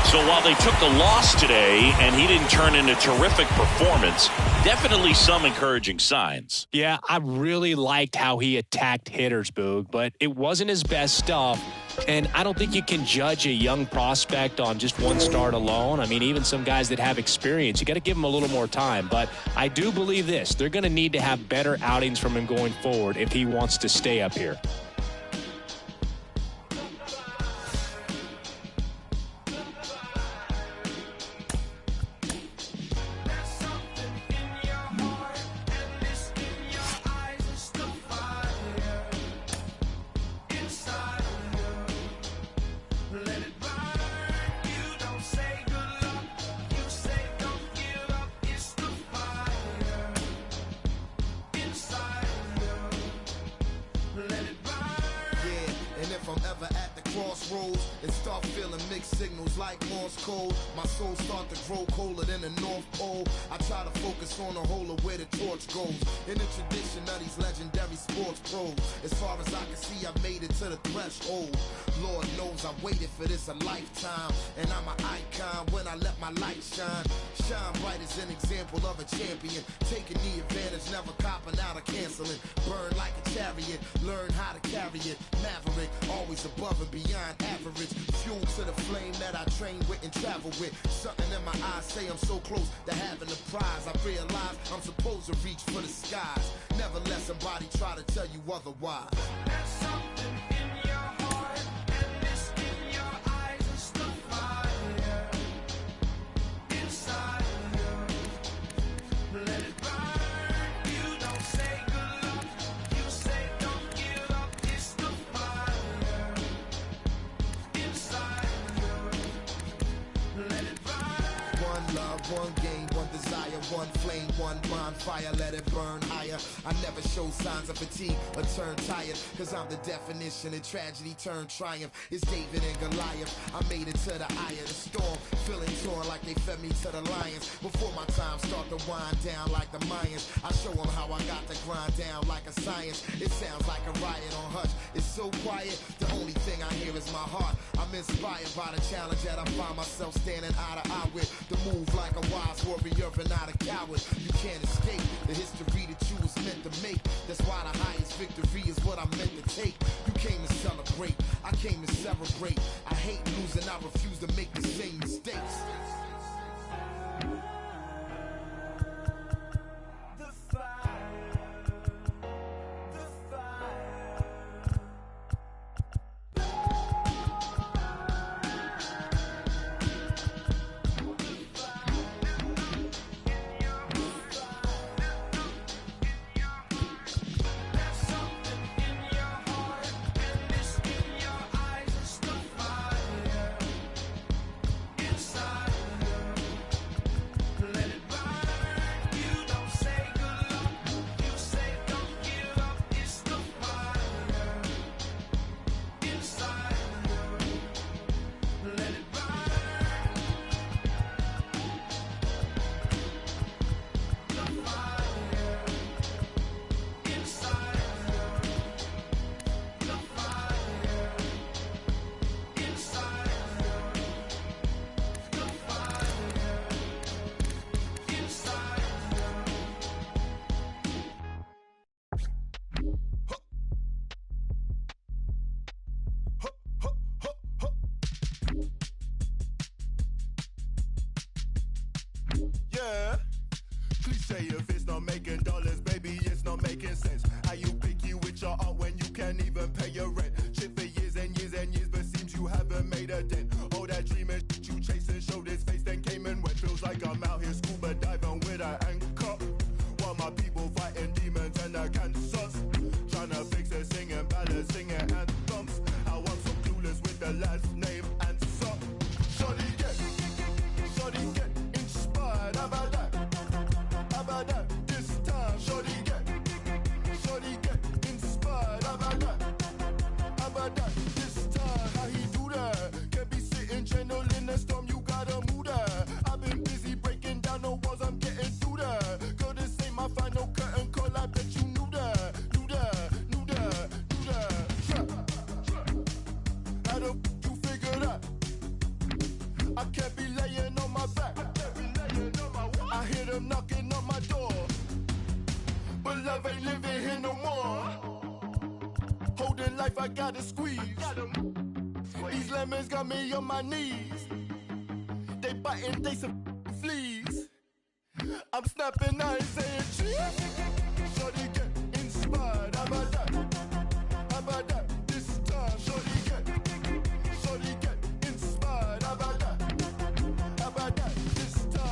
So while they took the loss today and he didn't turn in a terrific performance, definitely some encouraging signs. Yeah, I really liked how he attacked hitters, Boog, but it wasn't his best stuff. And I don't think you can judge a young prospect on just one start alone. I mean, even some guys that have experience, you got to give them a little more time. But I do believe this. They're going to need to have better outings from him going forward if he wants to stay up here. And start feeling mixed signals like Morse code. My soul start to grow colder than the North Pole. I try to focus on the whole of where the torch goes. In the tradition of these legendary sports pros, as far as I can see, I made it to the threshold. Lord knows I waited for this a lifetime, and I'm an icon when I let my light shine. Shine bright as an example of a champion, taking the advantage, never copping out or canceling. Burn like a chariot, learn how to carry it. Maverick, always above and beyond average. Fuel to the flame that I train with and travel with. Something in my eyes say I'm so close to having the prize. I realize I'm supposed to reach for the skies. Never let somebody try to tell you otherwise. There's something in your heart, and it's in your eyes. It's the fire inside of you. Let it burn. You don't say good luck. You say don't give up. It's the fire inside of you. Let it burn. One love, one game, one desire, one flame, one bonfire. Let it burn higher. I never show signs of fatigue or turn tired, cause I'm the definition of tragedy turned triumph. It's David and Goliath. I made it to the eye of the storm, feeling torn like they fed me to the lions. Before my time start to wind down like the Mayans, I show them how I got to grind down like a science. It sounds like a riot on hush. It's so quiet, the only thing I hear is my heart. I'm inspired by the challenge that I find myself standing eye to eye with. The move like a wise warrior and not a coward. You can't escape the history that you was meant to make. That's why the highest victory is what I'm meant to take. You came to celebrate, I came to celebrate. I hate losing, I refuse to make the same mistakes. The fire, the fire. Inside Cliche if it's not making dollars, baby, it's not making sense. How you picky with your art when you can't even pay your rent? Shit for years and years and years, but seems you haven't made a dent. All that dreaming you chasing, showed his face, then came and went. Feels like I'm out here scuba diving with an anchor, while my people fighting demons and the cancers. Trying to fix it, singing ballads, singing anthems. How I'm so clueless with the last name answer. Shorty get inspired. How about that? How about that? This time, shorty get inspired. How about that? How about that? This time, how he do that? Can't be sitting gentle in the storm. You gotta move that. I've been busy breaking down the walls. I'm getting through that. Girl, this ain't my final curtain call. I bet you knew that. How the you figure that? I can't be laying on my back. I hear them knocking on my door, but love ain't living here no more. Holding life, I gotta squeeze. These lemons got me on my knees. They biting, they some fleas. I'm snapping eyes saying cheese. Shorty get inspired. How about that? How about that? This time, shorty get inspired. How about that? How about that? This time.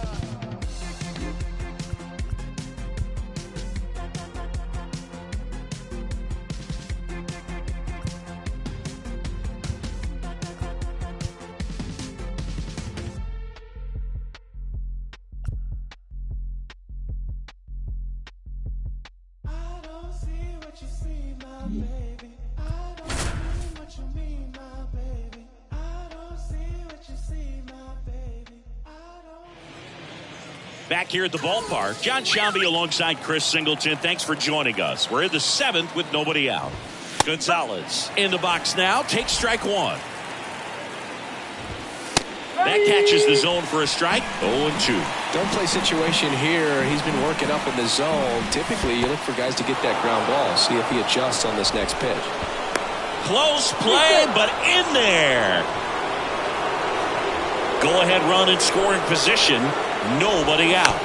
I don't see what you see, my baby. I don't see what you mean, my baby. I don't see what you see, my baby. I don't. Back here at the ballpark, John Shambi alongside Chris Singleton. Thanks for joining us. We're in the 7th with nobody out. Gonzalez in the box now. Takes strike one. That catches the zone for a strike. 0-2. Don't play situation here. He's been working up in the zone. Typically, you look for guys to get that ground ball. See if he adjusts on this next pitch. Close play, but in there. Go ahead run in scoring position. Nobody out.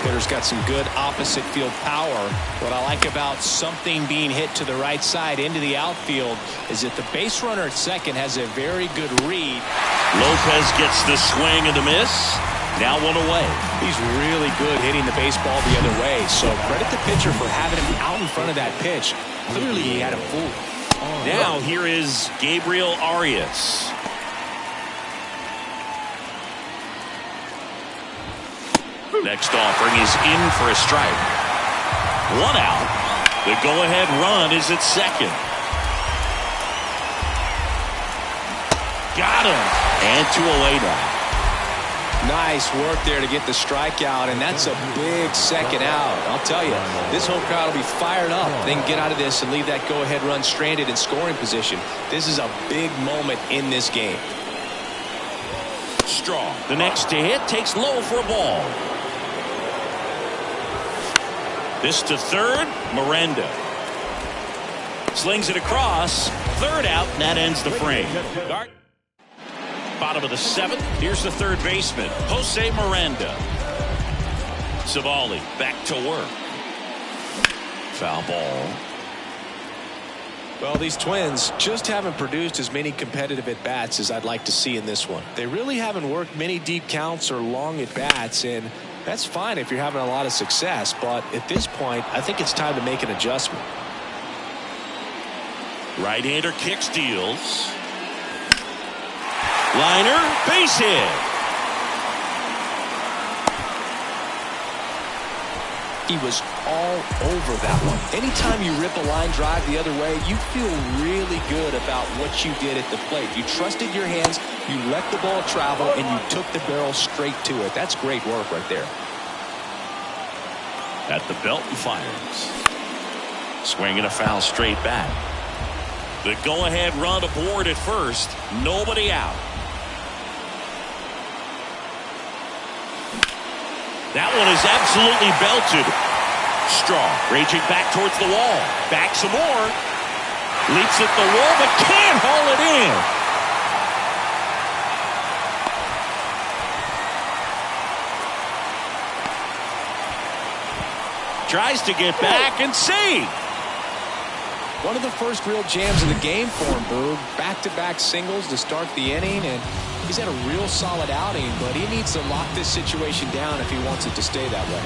Hitter's got some good opposite field power. What I like about something being hit to the right side into the outfield is that the base runner at second has a very good read. Lopez gets the swing and the miss. Now one away. He's really good hitting the baseball the other way. So credit the pitcher for having him out in front of that pitch. Clearly he had him fooled. Now here is Gabriel Arias. Next offering is in for a strike. One out. The go-ahead run is at second. Got him. And 2 away now. Nice work there to get the strikeout, and that's a big second out. I'll tell you, this home crowd will be fired up. They can get out of this and leave that go-ahead run stranded in scoring position. This is a big moment in this game. Strong. The next to hit takes low for a ball. This to third, Miranda. Slings it across. Third out, and that ends the frame. Bottom of the 7th. Here's the third baseman, Jose Miranda. Savali back to work. Foul ball. Well, these Twins just haven't produced as many competitive at-bats as I'd like to see in this one. They really haven't worked many deep counts or long at-bats, and that's fine if you're having a lot of success, but at this point, I think it's time to make an adjustment. Right-hander kick steals. Liner, base hit. He was all over that one. Anytime you rip a line drive the other way, you feel really good about what you did at the plate. You trusted your hands, you let the ball travel, and you took the barrel straight to it. That's great work right there. At the belt and fires. Swinging a foul straight back. The go-ahead run aboard at first. Nobody out. That one is absolutely belted. Strong, raging back towards the wall. Back some more. Leaps at the wall, but can't haul it in. Tries to get back and save. One of the first real jams of the game for him, Boog. Back-to-back singles to start the inning, and he's had a real solid outing, but he needs to lock this situation down if he wants it to stay that way.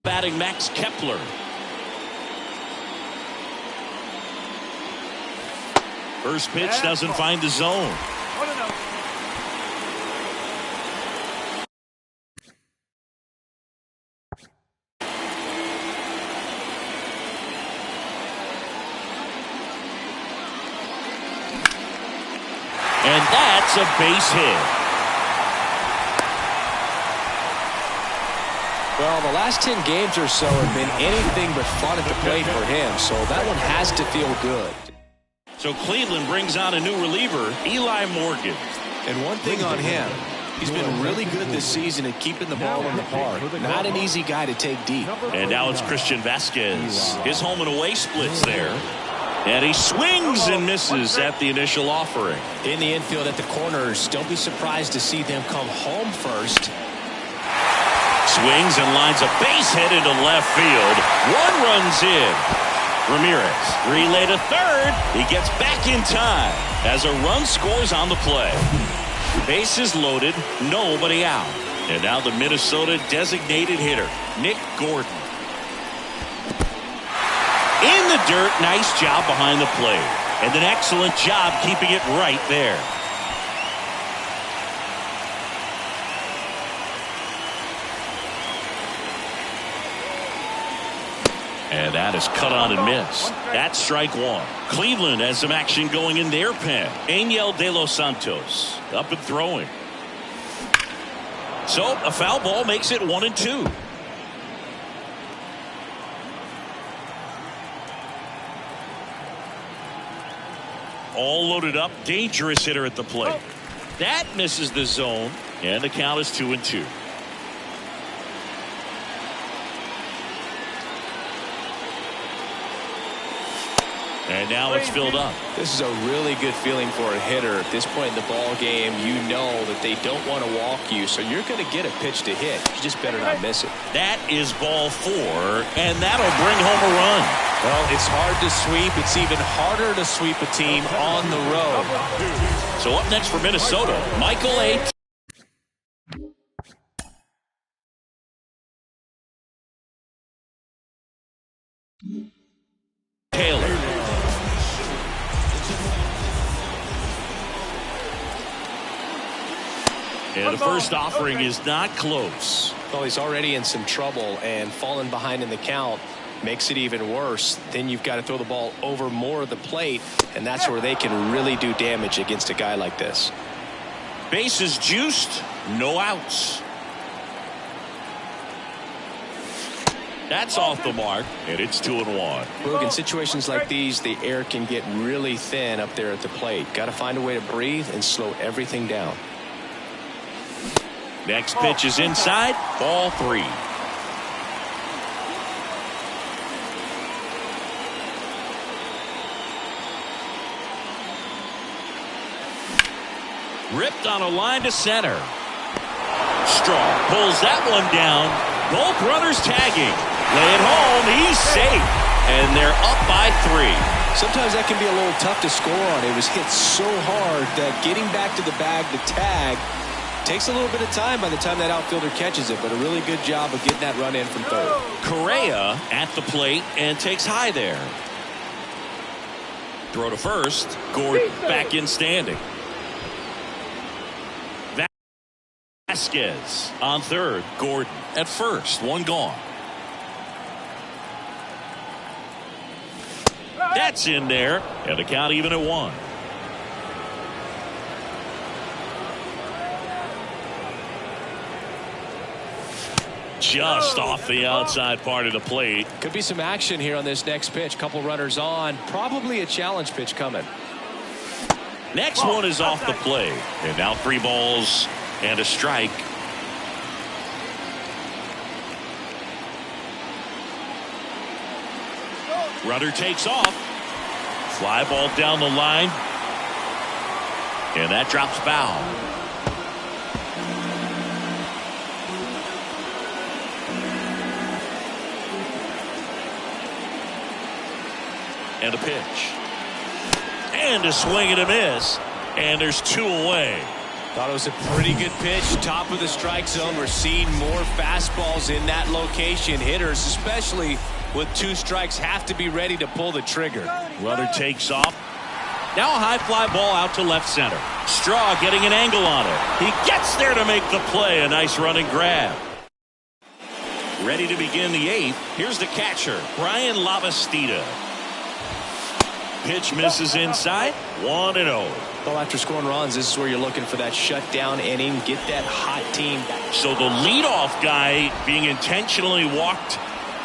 Batting Max Kepler. First pitch doesn't find the zone. And that's a base hit. Well, the last 10 games or so have been anything but fun at the plate for him, so that one has to feel good. So Cleveland brings on a new reliever, Eli Morgan. And one thing on him, he's been really good this season at keeping the ball in the park. Not an easy guy to take deep. And now it's Christian Vasquez. His home and away splits there. And he swings and misses at the initial offering. In the infield at the corners, don't be surprised to see them come home first. Swings and lines a base hit into left field. One runs in. Ramirez relay to third. He gets back in time as a run scores on the play. Bases loaded, nobody out. And now the Minnesota designated hitter, Nick Gordon. In the dirt, nice job behind the plate. And an excellent job keeping it right there. And that is cut on and missed. That's strike one. Cleveland has some action going in their pen. Angel De Los Santos up and throwing. So a foul ball makes it 1-2. All loaded up. Dangerous hitter at the plate. That misses the zone. And the count is 2-2. And now it's filled up. This is a really good feeling for a hitter. At this point in the ball game, you know that they don't want to walk you, so you're going to get a pitch to hit. You just better not miss it. That is ball 4, and that'll bring home a run. Well, it's hard to sweep. It's even harder to sweep a team on the road. So up next for Minnesota, Michael A. Taylor. And the first offering is not close. Well, he's already in some trouble, and falling behind in the count makes it even worse. Then you've got to throw the ball over more of the plate, and that's where they can really do damage against a guy like this. Bases juiced, no outs. That's off the mark, and it's 2-1. Boog, in situations like these, the air can get really thin up there at the plate. Got to find a way to breathe and slow everything down. Next pitch is inside, ball 3. Ripped on a line to center. Strong pulls that one down. Both runners tagging. Lay it home. He's safe. And they're up by 3. Sometimes that can be a little tough to score on. It was hit so hard that getting back to the bag to tag takes a little bit of time by the time that outfielder catches it, but a really good job of getting that run in from third. Correa at the plate and takes high there. Throw to first. Gordon back in standing. Vasquez on third. Gordon at first. One gone. That's in there. And the count even at 1. Just off the outside part of the plate. Could be some action here on this next pitch. Couple runners on. Probably a challenge pitch coming. Next one is off the plate. And now 3 balls and a strike. Runner takes off. Fly ball down the line. And that drops foul. And a pitch. And a swing and a miss. And there's 2 away. Thought it was a pretty good pitch. Top of the strike zone. We're seeing more fastballs in that location. Hitters, especially with 2 strikes, have to be ready to pull the trigger. Runner takes off. Now a high fly ball out to left center. Straw getting an angle on it. He gets there to make the play. A nice running grab. Ready to begin the 8th. Here's the catcher, Brian Lavastida. Pitch misses inside. 1-0. Well, after scoring runs, this is where you're looking for that shutdown inning. Get that hot team back. So the leadoff guy being intentionally walked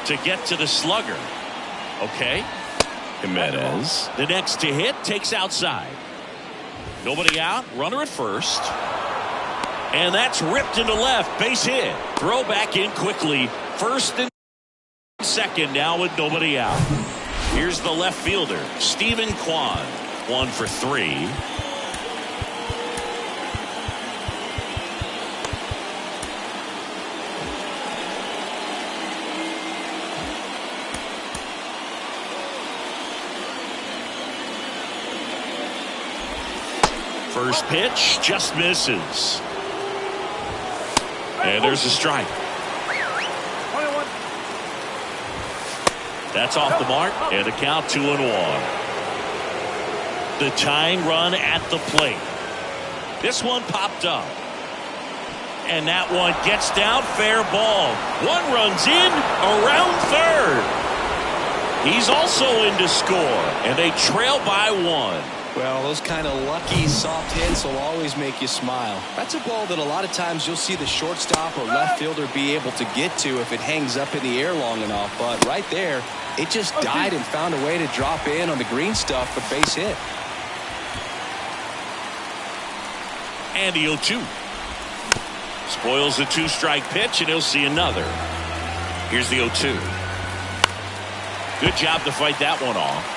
to get to the slugger. Okay. Jimenez, the next to hit, takes outside. Nobody out. Runner at first. And that's ripped into left. Base hit. Throw back in quickly. First and second now with nobody out. Here's the left fielder, Stephen Kwan. 1 for 3. First pitch just misses. And there's a strike. That's off the mark, and the count 2-1. The tying run at the plate. This one popped up. And that one gets down, fair ball. One runs in, around third. He's also in to score, and they trail by 1. Well, those kind of lucky soft hits will always make you smile. That's a ball that a lot of times you'll see the shortstop or left fielder be able to get to if it hangs up in the air long enough. But right there, it just died and found a way to drop in on the green stuff for base hit. And the 0-2. Spoils the 2-strike pitch, and he'll see another. Here's the 0-2. Good job to fight that one off.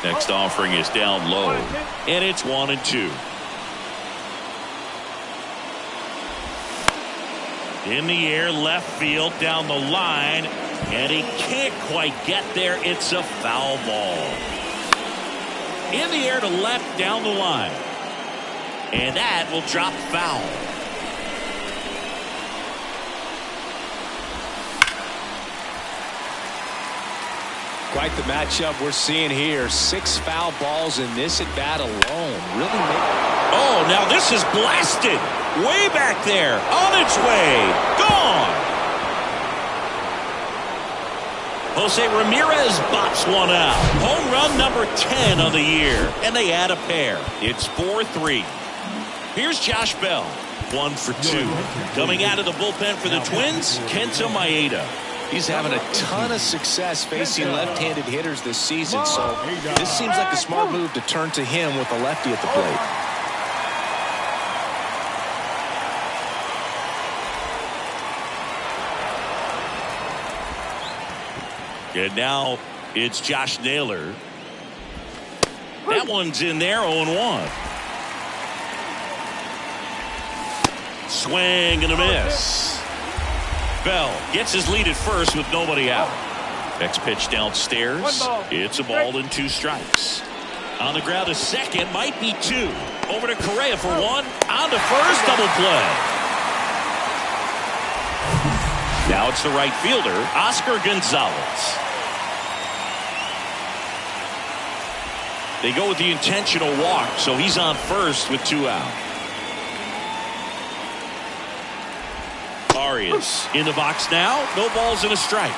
Next offering is down low, and it's 1-2. In the air, left field, down the line, and he can't quite get there. It's a foul ball. In the air to left, down the line, and that will drop foul. Quite the matchup we're seeing here. 6 foul balls in this at bat alone. Really Oh, now this is blasted. Way back there. On its way. Gone. Jose Ramirez bops one out. Home run number 10 of the year. And they add a pair. It's 4-3. Here's Josh Bell. 1 for 2. Coming out of the bullpen for the Twins, Kenta Maeda. He's having a ton of success facing left-handed hitters this season, so this seems like a smart move to turn to him with a lefty at the plate. And now it's Josh Naylor. That one's in there, 0-1. Swing and a miss. Bell gets his lead at first with nobody out. Next pitch downstairs. It's a ball and 2 strikes. On the ground to second, might be 2. Over to Correa for 1. On to first, double play. Now it's the right fielder, Oscar Gonzalez. They go with the intentional walk, so he's on first with 2 out. Arias in the box now. No balls and a strike.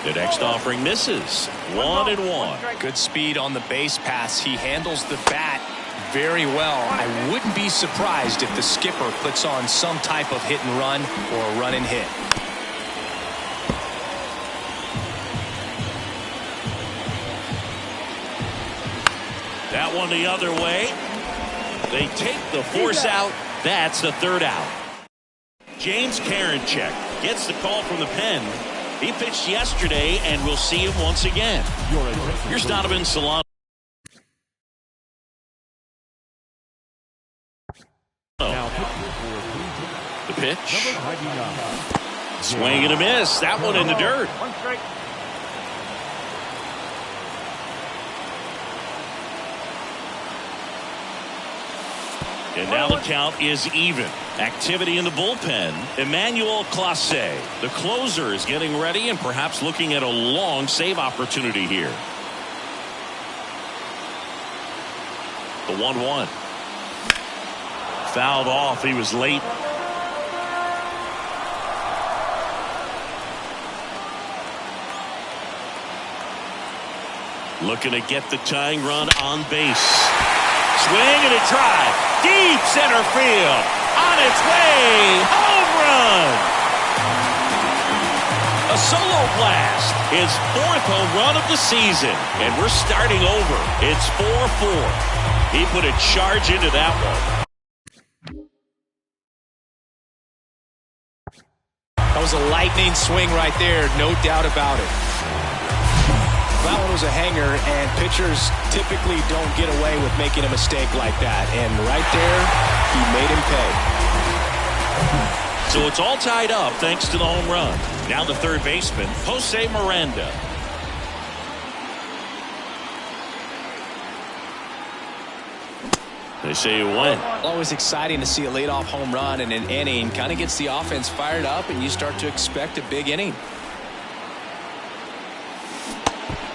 The next offering misses. 1-1. Good speed on the base pass. He handles the bat very well. I wouldn't be surprised if the skipper puts on some type of hit and run or a run and hit. That one the other way. They take the force out. That's the 3rd out. James Karinchak gets the call from the pen. He pitched yesterday, and we'll see him once again. Here's Donovan Solano. The pitch. Swing and a miss. That one in the dirt. And now the count is even. Activity in the bullpen. Emmanuel Clase, the closer, is getting ready and perhaps looking at a long save opportunity here. The 1-1. Fouled off. He was late. Looking to get the tying run on base. Swing and a drive. Deep center field. On its way. Home run. A solo blast. His 4th home run of the season. And we're starting over. It's 4-4. He put a charge into that one. That was a lightning swing right there. No doubt about it. That one was a hanger, and pitchers typically don't get away with making a mistake like that. And right there, he made him pay. So it's all tied up thanks to the home run. Now the 3rd baseman, Jose Miranda. They say it went. Always exciting to see a leadoff home run in an inning. Kind of gets the offense fired up, and you start to expect a big inning.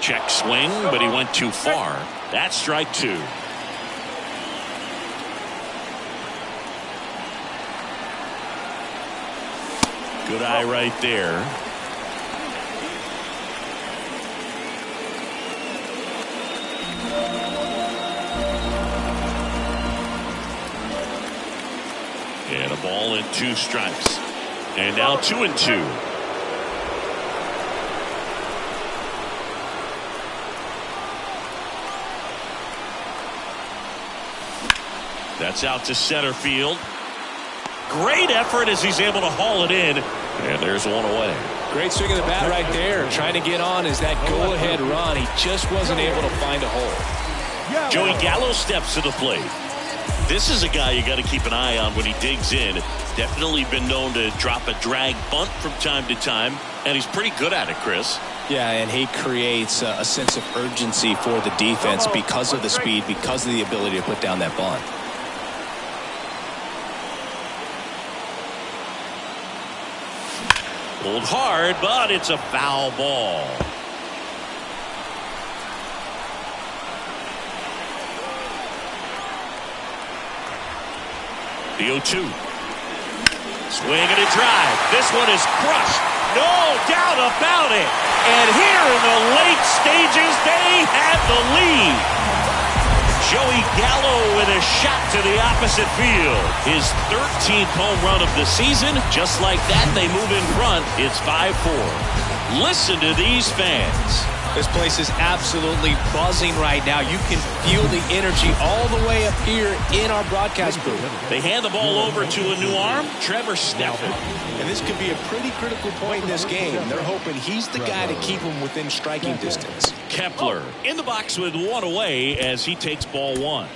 Check swing, but he went too far. That's strike 2. Good eye right there. And a ball and 2 strikes. And now 2-2. That's out to center field. Great effort as he's able to haul it in. And there's one away. Great swing of the bat right there. Trying to get on as that go-ahead run. He just wasn't able to find a hole. Joey Gallo steps to the plate. This is a guy you got to keep an eye on when he digs in. Definitely been known to drop a drag bunt from time to time. And he's pretty good at it, Chris. Yeah, and he creates a sense of urgency for the defense because of the speed, because of the ability to put down that bunt. Pulled hard, but it's a foul ball. The 0-2. Swing and a drive. This one is crushed. No doubt about it. And here in the late stages, they have the lead. Joey Gallo with a shot to the opposite field. His 13th home run of the season. Just like that, they move in front. It's 5-4. Listen to these fans. This place is absolutely buzzing right now. You can feel the energy all the way up here in our broadcast booth. They hand the ball over to a new arm, Trevor Stephan. And this could be a pretty critical point in this game. They're hoping he's the guy to keep them within striking distance. Kepler in the box with 1 away as he takes ball 1.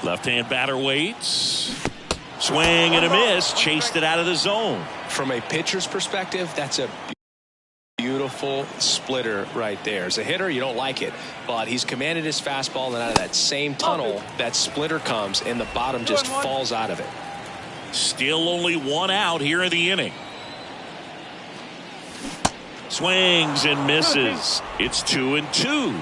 Left-hand batter waits. Swing and a miss. Chased it out of the zone. From a pitcher's perspective, that's a beautiful splitter right there. As a hitter, you don't like it, but he's commanded his fastball, and out of that same tunnel, that splitter comes, and the bottom just falls out of it. Still only one out here in the inning. Swings and misses. It's 2-2.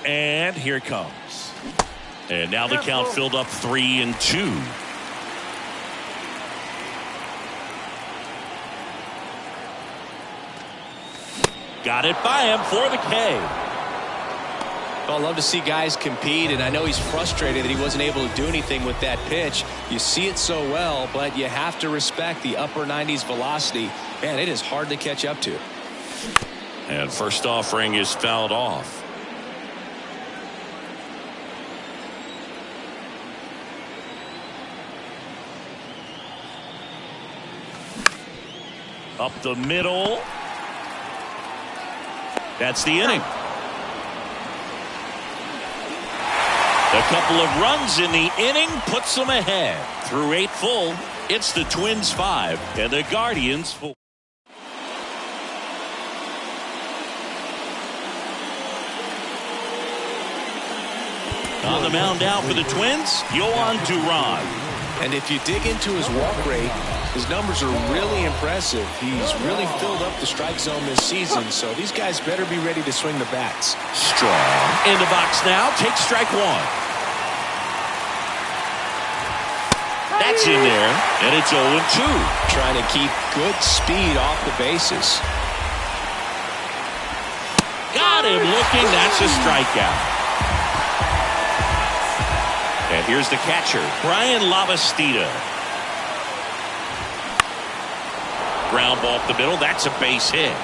And here it comes. And now the count filled up 3-2. Got it by him for the K. Well, I love to see guys compete, and I know he's frustrated that he wasn't able to do anything with that pitch. You see it so well, but you have to respect the upper 90s velocity. Man, it is hard to catch up to. And first offering is fouled off. Up the middle. That's the inning. A couple of runs in the inning puts them ahead. Through 8 full, it's the Twins 5 and the Guardians 4. On the mound now for the Twins, Yohan Duran. And if you dig into his walk rate, his numbers are really impressive. He's really filled up the strike zone this season, so these guys better be ready to swing the bats. Strong in the box now. Take strike one. That's in there, and it's 0-2. Trying to keep good speed off the bases. Got him looking. That's a strikeout. And here's the catcher, Brian Lavastida. Ground ball up the middle. That's a base hit.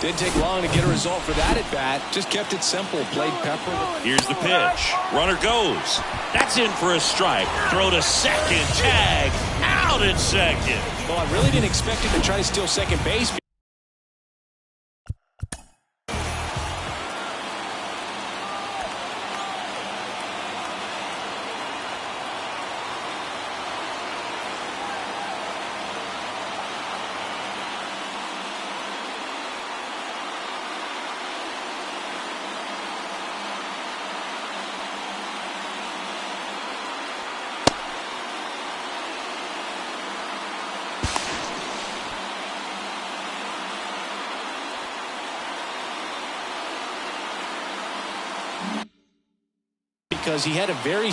Didn't take long to get a result for that at bat. Just kept it simple. Played pepper. Here's the pitch. Runner goes. That's in for a strike. Throw to second. Tag. Out at second. Well, I really didn't expect him to try to steal second base. Because he had a very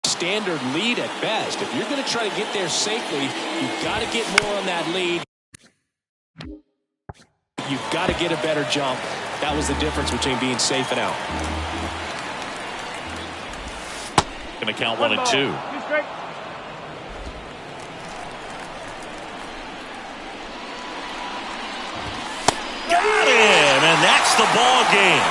standard lead at best. If you're going to try to get there safely, you've got to get more on that lead. You've got to get a better jump. That was the difference between being safe and out. Going to count 1-2. Got him, and that's the ball game.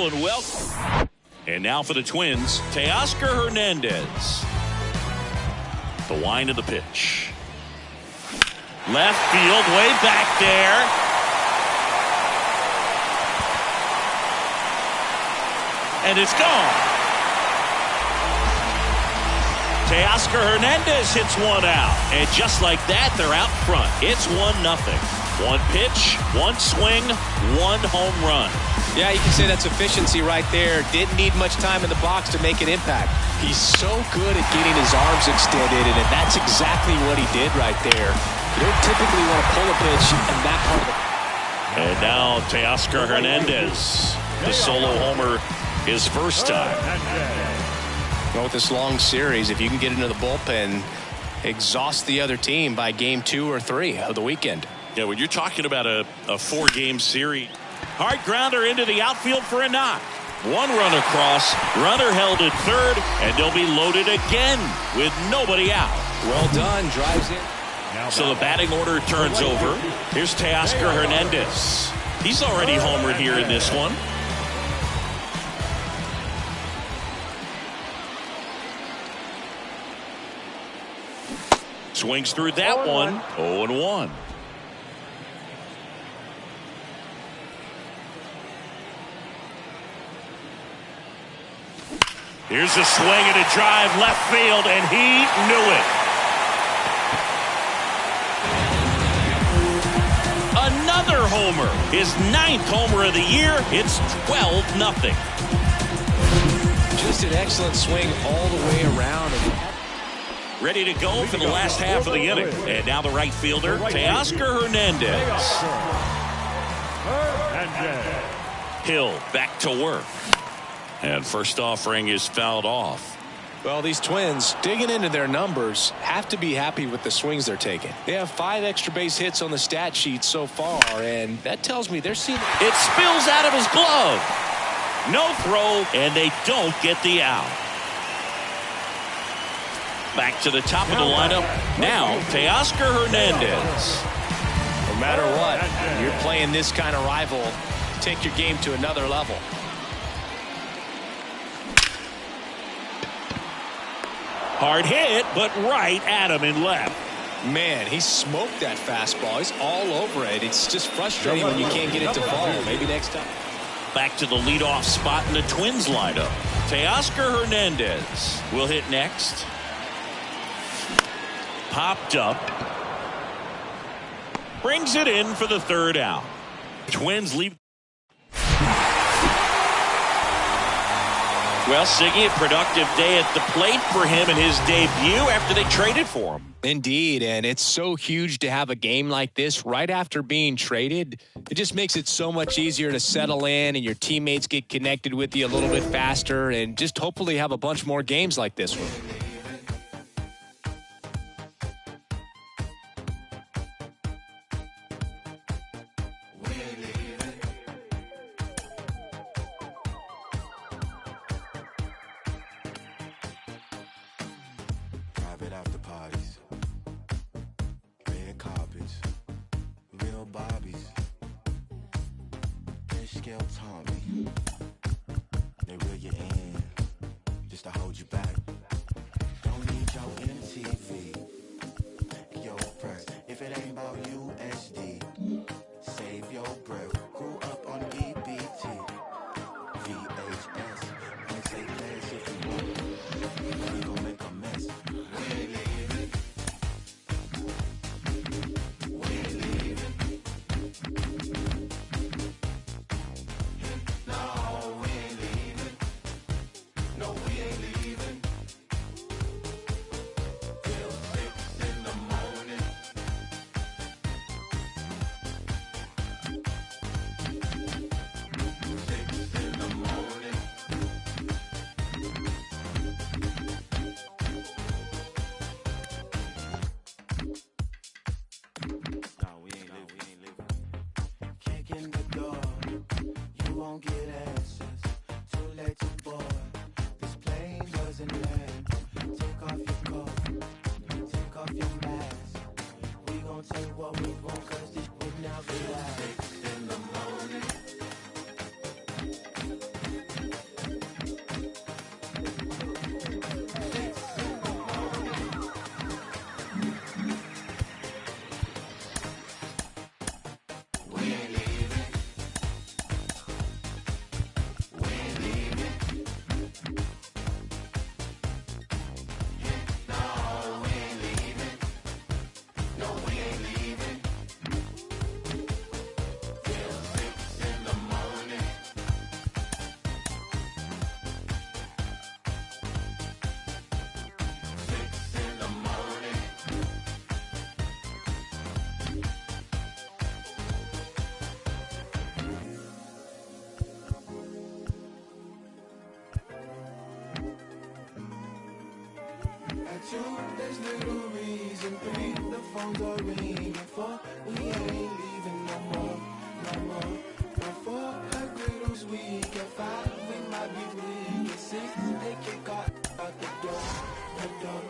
Hello and welcome. And now for the Twins, Teoscar Hernandez. The wind of the pitch. Left field, way back there. And it's gone. Teoscar Hernandez hits one out. And just like that, they're out front. It's 1-0. One pitch, one swing, one home run. Yeah, you can say that's efficiency right there. Didn't need much time in the box to make an impact. He's so good at getting his arms extended, and that's exactly what he did right there. You don't typically want to pull a pitch in that part of the... And now Teoscar Hernandez, the solo homer, his first time. Well, with this long series, if you can get into the bullpen, exhaust the other team by game 2 or 3 of the weekend. Yeah, when you're talking about a 4-game series. Hard grounder into the outfield for a knock. One run across, runner held at third, and they'll be loaded again with nobody out. Well done, drives in. So the batting order turns over. Here's Teoscar Hernandez. He's already homered here in this one. Swings through that one. 0-1. Here's a swing and a drive left field, and he knew it. Another homer. His 9th homer of the year. It's 12-0. Just an excellent swing all the way around. Ready to go for the last half of the inning. And now the right fielder, Teoscar Hernandez. Hill back to work. And first offering is fouled off. Well, these Twins, digging into their numbers, have to be happy with the swings they're taking. They have 5 extra base hits on the stat sheet so far, and that tells me they're seeing... It spills out of his glove. No throw, and they don't get the out. Back to the top of the lineup. Now, Teoscar Hernandez. No matter what, you're playing this kind of rival, take your game to another level. Hard hit, but right at him in left. Man, he smoked that fastball. He's all over it. It's just frustrating when you can't get it to fall. Maybe next time. Back to the leadoff spot in the Twins lineup. Teoscar Hernandez will hit next. Popped up. Brings it in for the 3rd out. Twins leave. Well, Siggy, a productive day at the plate for him in his debut after they traded for him. Indeed, and it's so huge to have a game like this right after being traded. It just makes it so much easier to settle in and your teammates get connected with you a little bit faster and just hopefully have a bunch more games like this one. After parties, red carpets, real Barbies, fish scale Tommy. They reel you in just to hold you back. Don't need your MTV, your press. If it ain't about USD, save your breath. Grew up on EBT, VHS. Only take class if you want. You gon' make a mess. In the door, you won't get answers. Too late to board. This plane doesn't land. Take off your coat, take off your mask. We gon' take what we want, cause this would never last. 6 in the morning. At 2, there's little reason. 3, the phones are ringing. 4, we ain't leaving no more, no more. No 4, her griddles weak. At 5, we might be weak. At 6, they kick out the door, the door.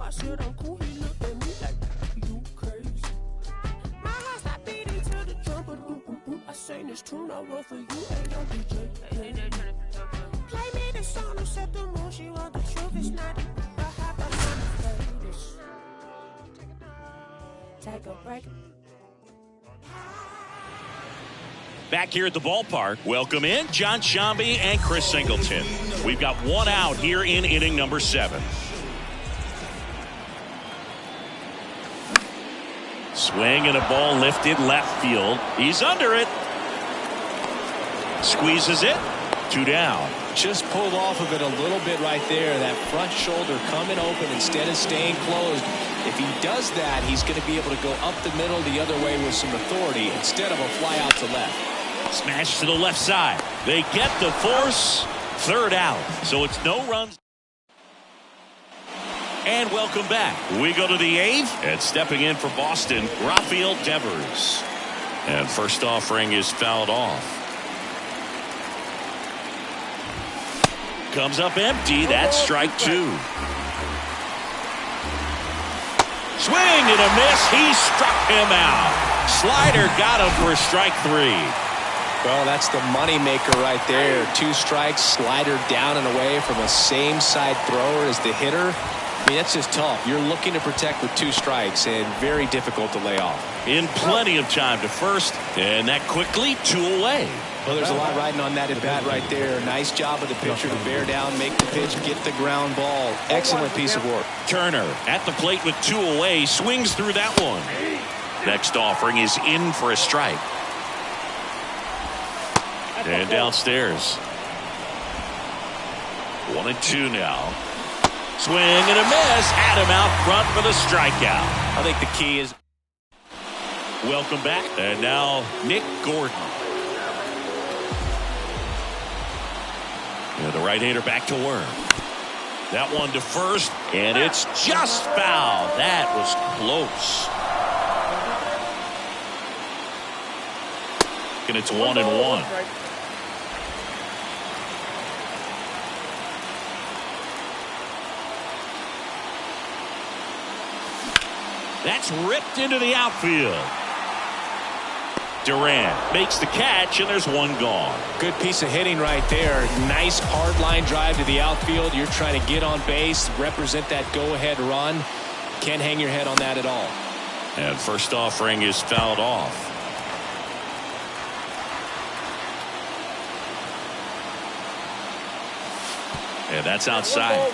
I said I'm cool, he looked at me like, you crazy. My heart stopped beating to the drum, but I sang this tune, I wrote for you, ain't no DJ. Play me the song, who set the mood, she want the truth, it's not it. I have a mind to this. Take a break. Back here at the ballpark, welcome in John Shambi and Chris Singleton. We've got one out here in inning number 7. Swing and a ball lifted left field. He's under it. Squeezes it. 2 down. Just pulled off of it a little bit right there. That front shoulder coming open instead of staying closed. If he does that, he's going to be able to go up the middle the other way with some authority instead of a fly out to left. Smash to the left side. They get the force. 3rd out. So it's no runs. And welcome back. We go to the 8th. And stepping in for Boston, Rafael Devers. And first offering is fouled off. Comes up empty. That's strike 2. Swing and a miss. He struck him out. Slider got him for strike 3. Well, that's the money maker right there. 2 strikes, slider down and away from a same side thrower as the hitter. I mean, that's just tough. You're looking to protect with 2 strikes and very difficult to lay off. In plenty of time to first, and that quickly 2 away. Well, there's a lot riding on that at bat right there. Nice job of the pitcher to bear down, make the pitch, get the ground ball. Excellent piece of work. Turner at the plate with 2 away, swings through that one. Next offering is in for a strike. And downstairs. 1-2 now. Swing and a miss. Had him out front for the strikeout. I think the key is. Welcome back. And now Nick Gordon. And the right-hander back to work. That one to first. And it's just foul. That was close. And it's 1-1. That's ripped into the outfield. Durant makes the catch, and there's 1 gone. Good piece of hitting right there. Nice hard line drive to the outfield. You're trying to get on base, represent that go-ahead run. Can't hang your head on that at all. And first offering is fouled off. And that's outside.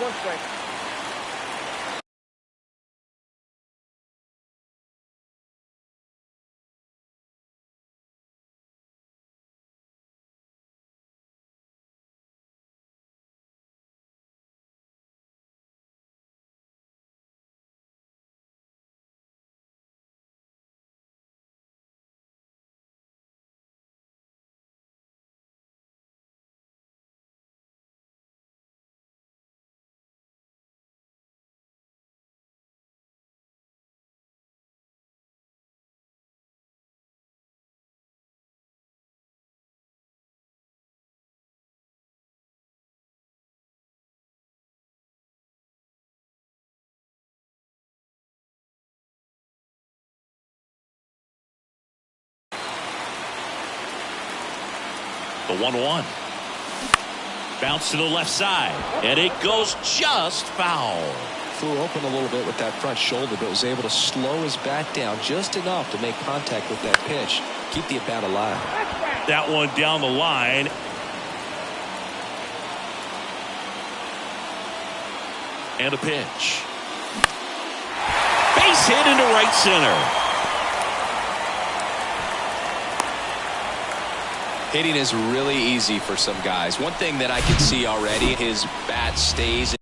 The 1-1. Bounce to the left side, and it goes just foul. Flew open a little bit with that front shoulder, but was able to slow his bat down just enough to make contact with that pitch. Keep the at-bat alive. That one down the line. And a pitch. Base hit into right center. Hitting is really easy for some guys. One thing that I can see already, his bat stays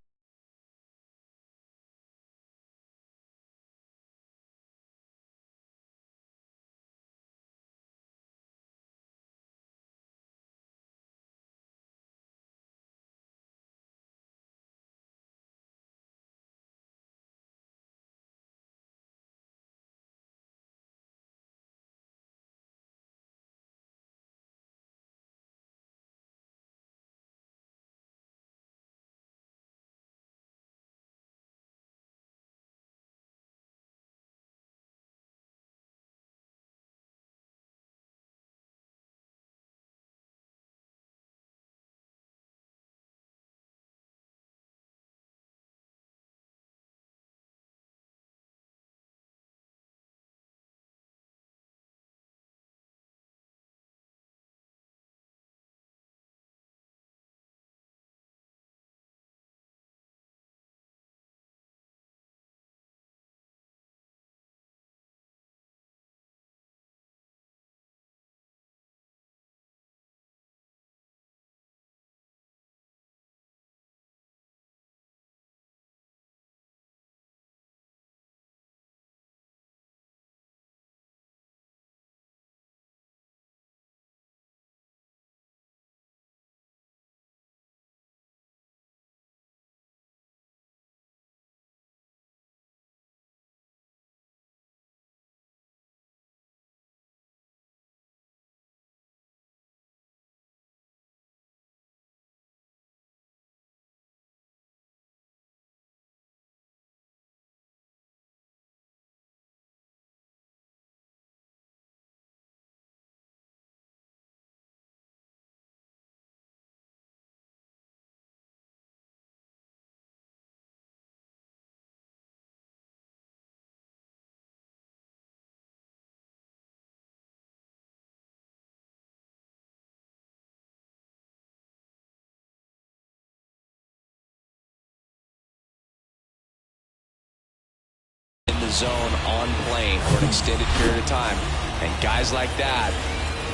in the zone on plane for an extended period of time. And guys like that,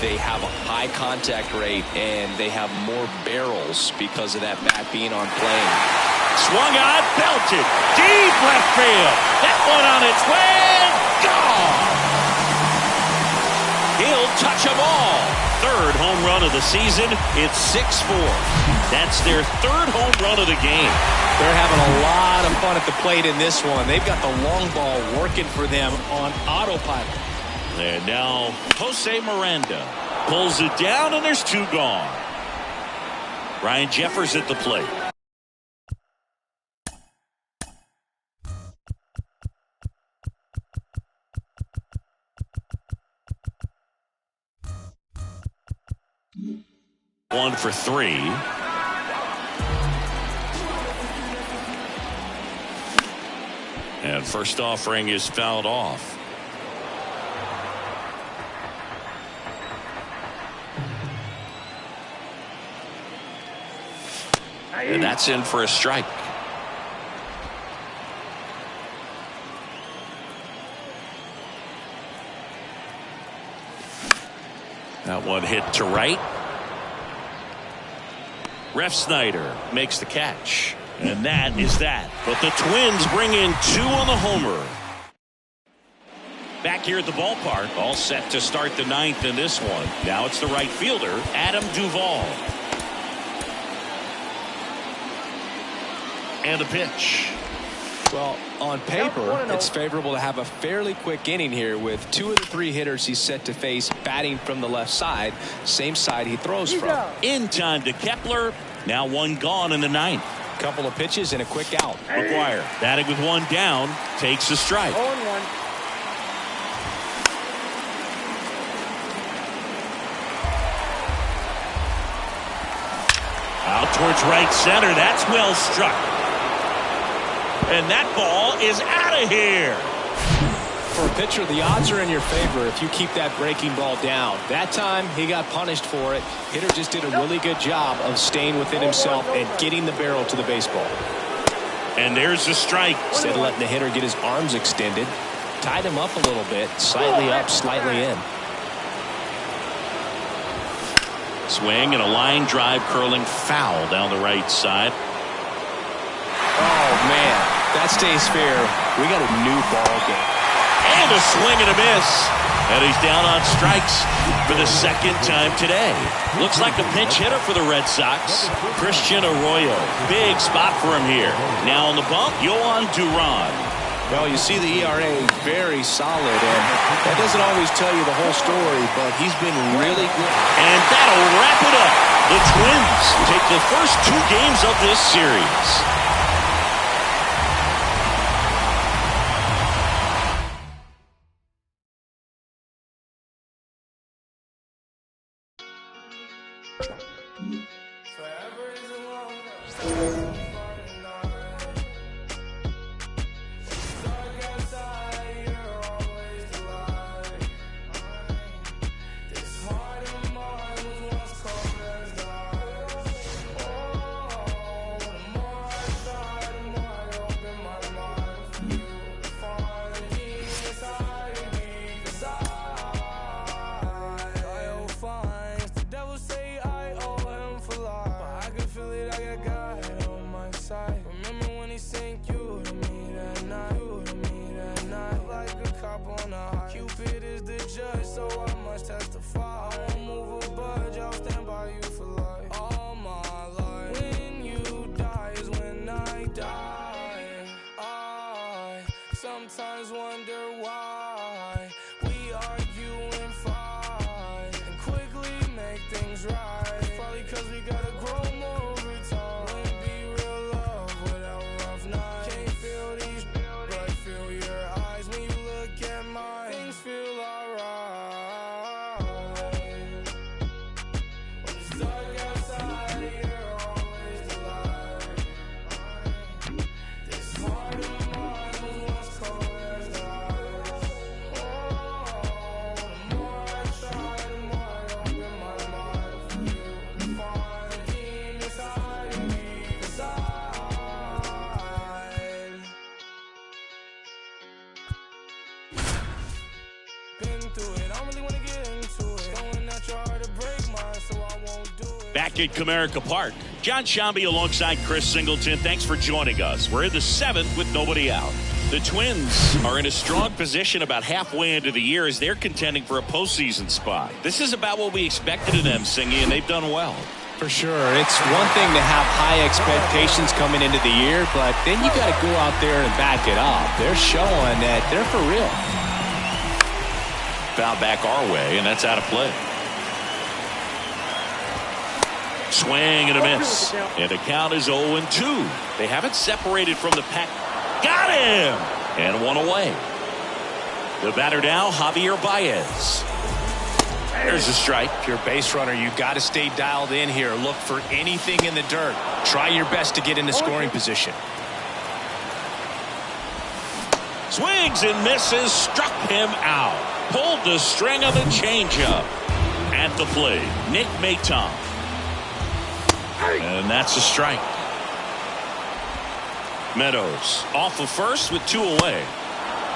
they have a high contact rate and they have more barrels because of that bat being on plane. Swung on, belted, deep left field. That one on its way, gone. He'll touch them all. Third home run of the season. It's 6-4. That's their third home run of the game. They're having a lot of fun at the plate in this one. They've got the long ball working for them on autopilot. And now Jose Miranda pulls it down, and there's two gone. Ryan Jeffers at the plate. One for three. And first offering is fouled off. And that's in for a strike. That one hit to right. Ref Snyder makes the catch. And that is that. But the Twins bring in two on the homer. Back here at the ballpark, all set to start the ninth in this one. Now it's the right fielder, Adam Duvall. And a pitch. Well, on paper, it's favorable to have a fairly quick inning here with two of the three hitters he's set to face batting from the left side, same side he throws from. In time to Kepler. Now one gone in the ninth. Couple of pitches and a quick out. McGuire batting with one down, takes a strike. 0-1. towards right center. That's well struck. And that ball is out of here. For a pitcher, the odds are in your favor if you keep that breaking ball down. That time, he got punished for it. Hitter just did a really good job of staying within himself and getting the barrel to the baseball. And there's the strike. Instead of letting the hitter get his arms extended, tied him up a little bit, slightly up, slightly in. Swing and a line drive curling foul down the right side. Oh, man, that stays fair. We got a new ball game. And a swing and a miss. And he's down on strikes for the second time today. Looks like a pinch hitter for the Red Sox. Christian Arroyo. Big spot for him here. Now on the bump, Yohan Duran. Well, you see the ERA very solid, and that doesn't always tell you the whole story, but he's been really good. And that'll wrap it up. The Twins take the first 2 games of this series. Cupid is the judge, so I must testify. I won't move a budge, I'll stand by you for life. All my life. When you die is when I die. I sometimes wonder why we argue and fight and quickly make things right. Probably cause we gotta grow more over time. Wouldn't be real love without rough nights. Can't feel these, but feel your eyes when you look at mine. Things feel alright. When it's dark outside, you're always the light. This heart of mine was once cold as ice. Oh, the more I try, the more I open my mind for you to find the key inside me, inside. Been through it, I don't really want to get into it. Going at your heart to break mine, so I won't do it. Back at Comerica Park, John Shambi alongside Chris Singleton. Thanks for joining us. We're in the 7th with nobody out. The Twins are in a strong position about halfway into the year as they're contending for a postseason spot. This is about what we expected of them, Singy, and they've done well. For sure. It's one thing to have high expectations coming into the year, but then you got to go out there and back it up. They're showing that they're for real. Foul back our way, and that's out of play. Swing and a miss. And the count is 0-2. They haven't separated from the pack. Got him! And one away. The batter now, Javier Baez. There's a strike. If you're a base runner, you got to stay dialed in here. Look for anything in the dirt. Try your best to get into scoring position. Swings and misses. Struck him out. Pulled the string of the changeup. At the plate, Nick Maton. And that's a strike. Meadows off of first with 2 away.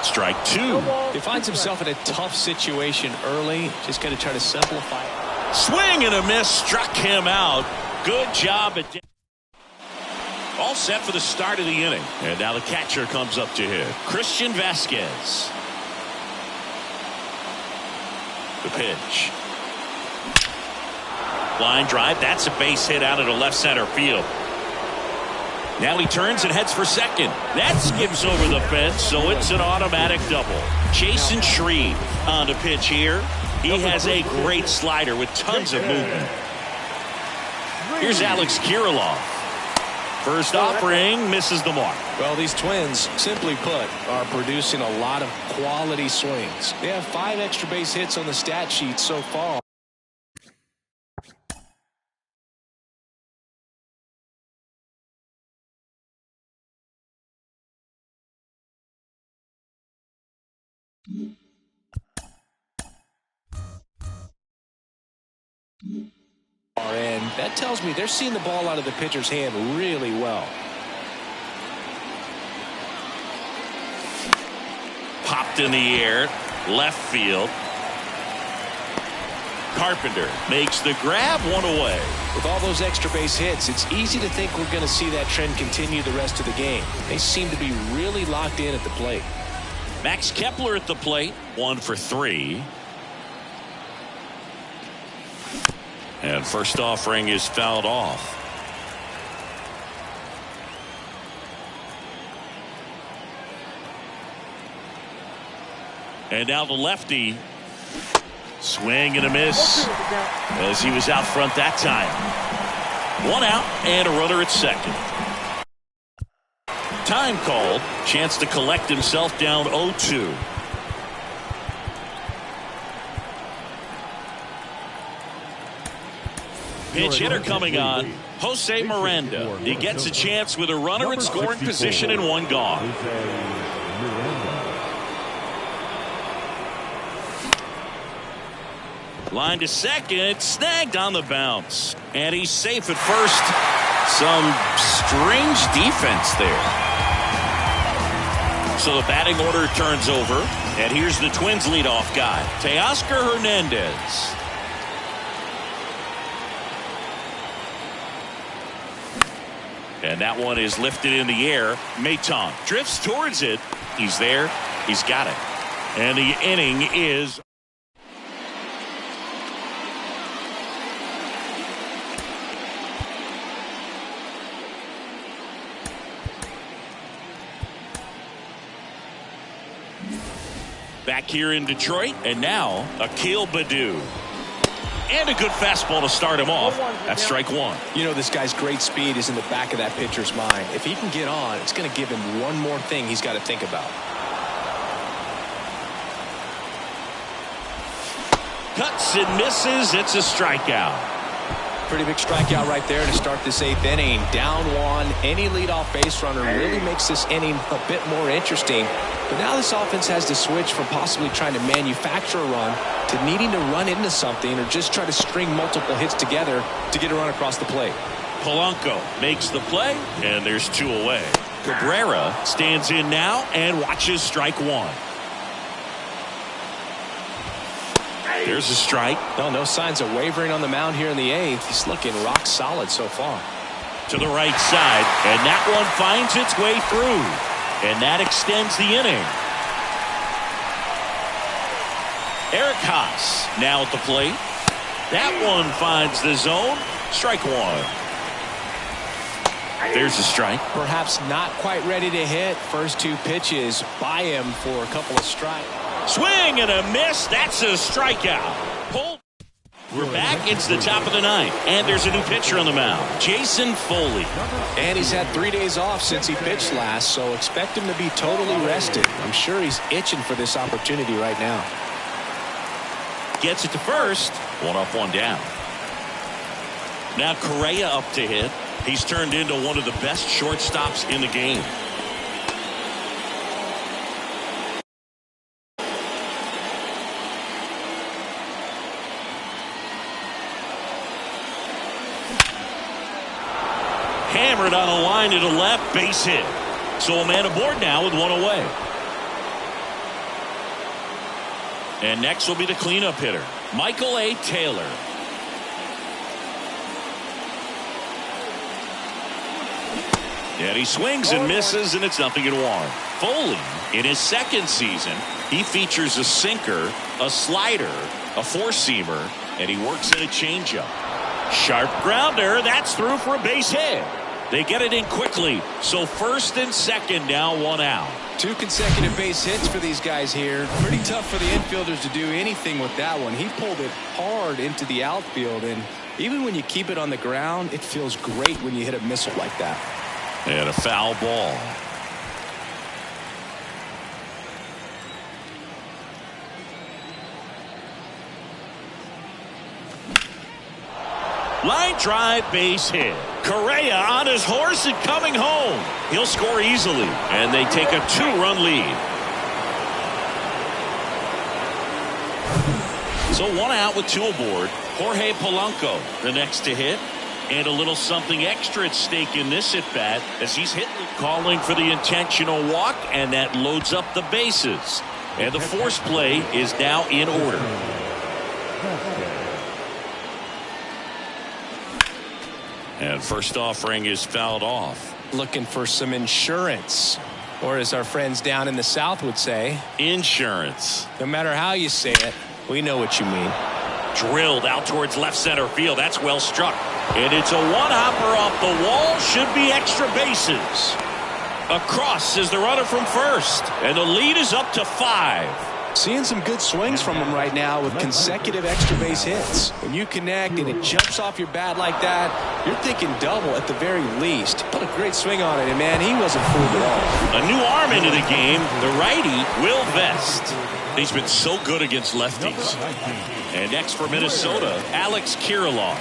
Strike 2. He finds himself in a tough situation early. Just got to try to simplify it. Swing and a miss. Struck him out. Good job. All set for the start of the inning. And now the catcher comes up to hit. Christian Vasquez. The pitch. Line drive. That's a base hit out of the left center field. Now he turns and heads for second. That skips over the fence, so it's an automatic double. Jason Shreve on the pitch here. He has a great slider with tons of movement. Here's Alex Kirilloff. First offering misses the mark. Well, these Twins, simply put, are producing a lot of quality swings. They have 5 extra base hits on the stat sheet so far. And that tells me they're seeing the ball out of the pitcher's hand really well. Popped in the air, left field. Carpenter makes the grab, one away. With all those extra base hits, it's easy to think we're going to see that trend continue the rest of the game. They seem to be really locked in at the plate. Max Kepler at the plate, 1 for 3. And first offering is fouled off. And now the lefty. Swing and a miss as he was out front that time. 1 out and a runner at second. Time called. Chance to collect himself down 0-2. Pinch hitter coming on. Jose Miranda. He gets a chance with a runner in scoring position and 1 gone. Line to second, snagged on the bounce. And he's safe at first. Some strange defense there. So the batting order turns over. And here's the Twins leadoff guy, Teoscar Hernandez. And that one is lifted in the air. Maton drifts towards it. He's there. He's got it. And the inning is... Back here in Detroit, and now Akil Baddoo. And a good fastball to start him off. That's strike 1. You know, this guy's great speed is in the back of that pitcher's mind. If he can get on, it's going to give him one more thing he's got to think about. Cuts and misses. It's a strikeout. Pretty big strikeout right there to start this 8th inning. Down 1. Any leadoff base runner really makes this inning a bit more interesting. But now this offense has to switch from possibly trying to manufacture a run to needing to run into something or just try to string multiple hits together to get a run across the plate. Polanco makes the play, and there's 2 away. Cabrera stands in now and watches strike 1. There's a strike. No signs of wavering on the mound here in the 8th. He's looking rock solid so far. To the right side, and that one finds its way through. And that extends the inning. Eric Haas now at the plate. That one finds the zone. Strike 1. There's a strike. Perhaps not quite ready to hit. First 2 pitches by him for a couple of strikes. Swing and a miss. That's a strikeout. Pull. We're back. It's the top of the 9th. And there's a new pitcher on the mound, Jason Foley. And he's had 3 days off since he pitched last, so expect him to be totally rested. I'm sure he's itching for this opportunity right now. Gets it to first. 1 up, 1 down. Now Correa up to hit. He's turned into one of the best shortstops in the game. Hammered on a line to the left, base hit. So a man aboard now with 1 away. And next will be the cleanup hitter, Michael A. Taylor. And he swings and misses, and it's 0-1. Foley, in his 2nd season, he features a sinker, a slider, a 4-seamer, and he works in a changeup. Sharp grounder, that's through for a base hit. They get it in quickly, so 1st and 2nd now, 1 out. 2 consecutive base hits for these guys here. Pretty tough for the infielders to do anything with that one. He pulled it hard into the outfield, and even when you keep it on the ground, it feels great when you hit a missile like that. And a foul ball. Line drive, base hit. Correa on his horse and coming home. He'll score easily, and they take a 2-run lead. So 1 out with 2 aboard. Jorge Polanco, the next to hit. And a little something extra at stake in this at-bat as he's hitting, calling for the intentional walk, and that loads up the bases. And the force play is now in order. And first offering is fouled off. Looking for some insurance, or as our friends down in the South would say, insurance. No matter how you say it, we know what you mean. Drilled out towards left center field. That's well struck. And it's a one-hopper off the wall. Should be extra bases. Across is the runner from first. And the lead is up to 5. Seeing some good swings from him right now with consecutive extra base hits. When you connect and it jumps off your bat like that, you're thinking double at the very least. Put a great swing on it, and man, he wasn't fooled at all. A new arm into the game. The righty, Will Vest. He's been so good against lefties. And next for Minnesota, Alex Kirilloff.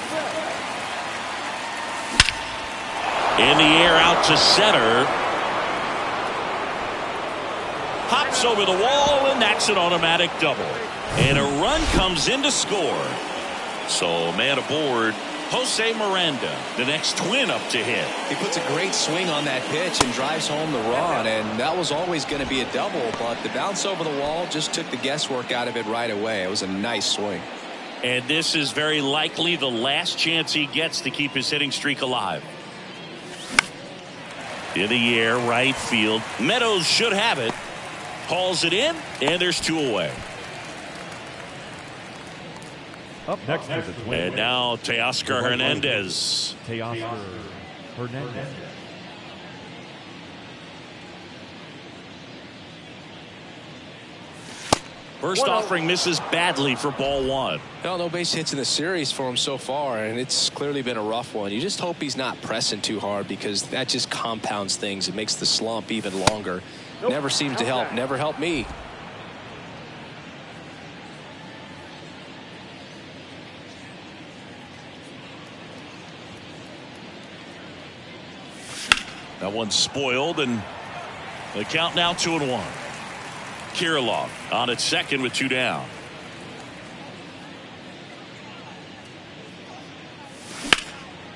In the air out to center. Hops over the wall, and that's an automatic double. And a run comes in to score. So man aboard, Jose Miranda, the next Twin up to hit. He puts a great swing on that pitch and drives home the run, and that was always going to be a double, but the bounce over the wall just took the guesswork out of it right away. It was a nice swing. And this is very likely the last chance he gets to keep his hitting streak alive. In the air, right field. Meadows should have it. Hauls it in, and there's 2 away. Up next is the Twins. And now Teoscar Hernandez. Teoscar Hernandez. First offering misses badly for ball 1. Well, no base hits in the series for him so far, and it's clearly been a rough one. You just hope he's not pressing too hard, because that just compounds things. It makes the slump even longer. Never seems to help. Never helped me. That one's spoiled, and the count now 2-1. Kirilloff on at second with 2 down.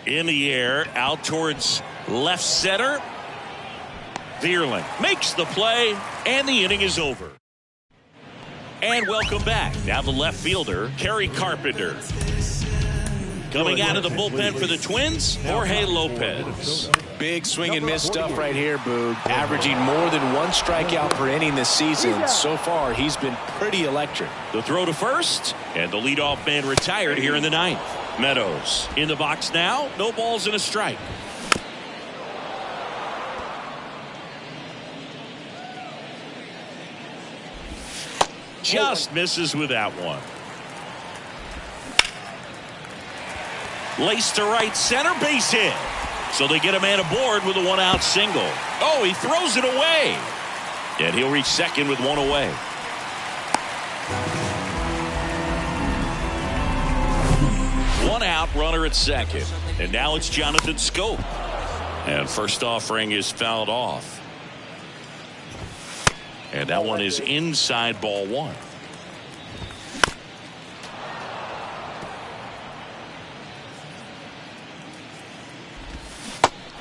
In the air, out towards left center. Vierling makes the play, and the inning is over. And welcome back. Now the left fielder, Kerry Carpenter. Coming out of the bullpen for the Twins, Jorge Lopez. Big swing and miss stuff right here, Boog. Averaging more than 1 strikeout per inning this season. So far, he's been pretty electric. The throw to first, and the leadoff man retired here in the 9th. Meadows in the box now. No balls and a strike. Just misses with that one. Lace to right center, base hit. So they get a man aboard with a 1-out single. Oh, he throws it away. And he'll reach second with 1 away. One out, runner at second. And now it's Jonathan Schoop. And first offering is fouled off. And that one is inside ball 1.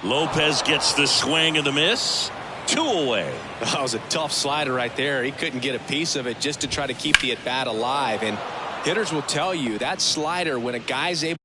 Lopez gets the swing and the miss. 2 away. That was a tough slider right there. He couldn't get a piece of it just to try to keep the at-bat alive. And hitters will tell you that slider, when a guy's able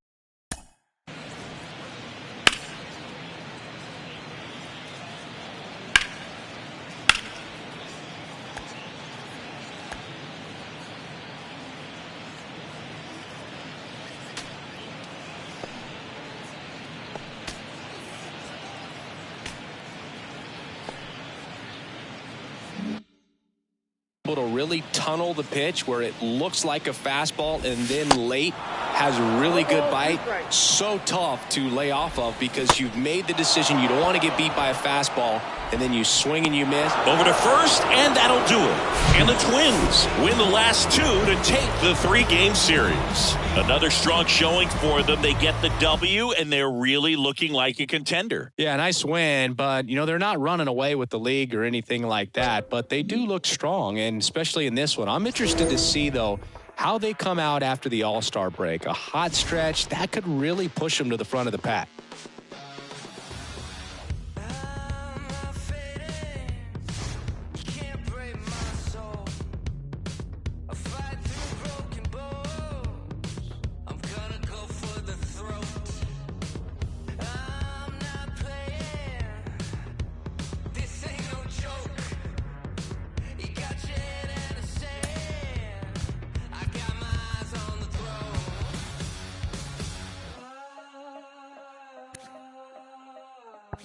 to really tunnel the pitch where it looks like a fastball, and then late has really good bite. So tough to lay off of, because you've made the decision you don't want to get beat by a fastball, and then you swing and you miss. Over to first, and that'll do it. And the Twins win the last 2 to take the 3-game series. Another strong showing for them. They get the W, and they're really looking like a contender. Yeah, nice win, but they're not running away with the league or anything like that, but they do look strong, and especially in this one. I'm interested to see, though, how they come out after the All-Star break. A hot stretch, that could really push them to the front of the pack.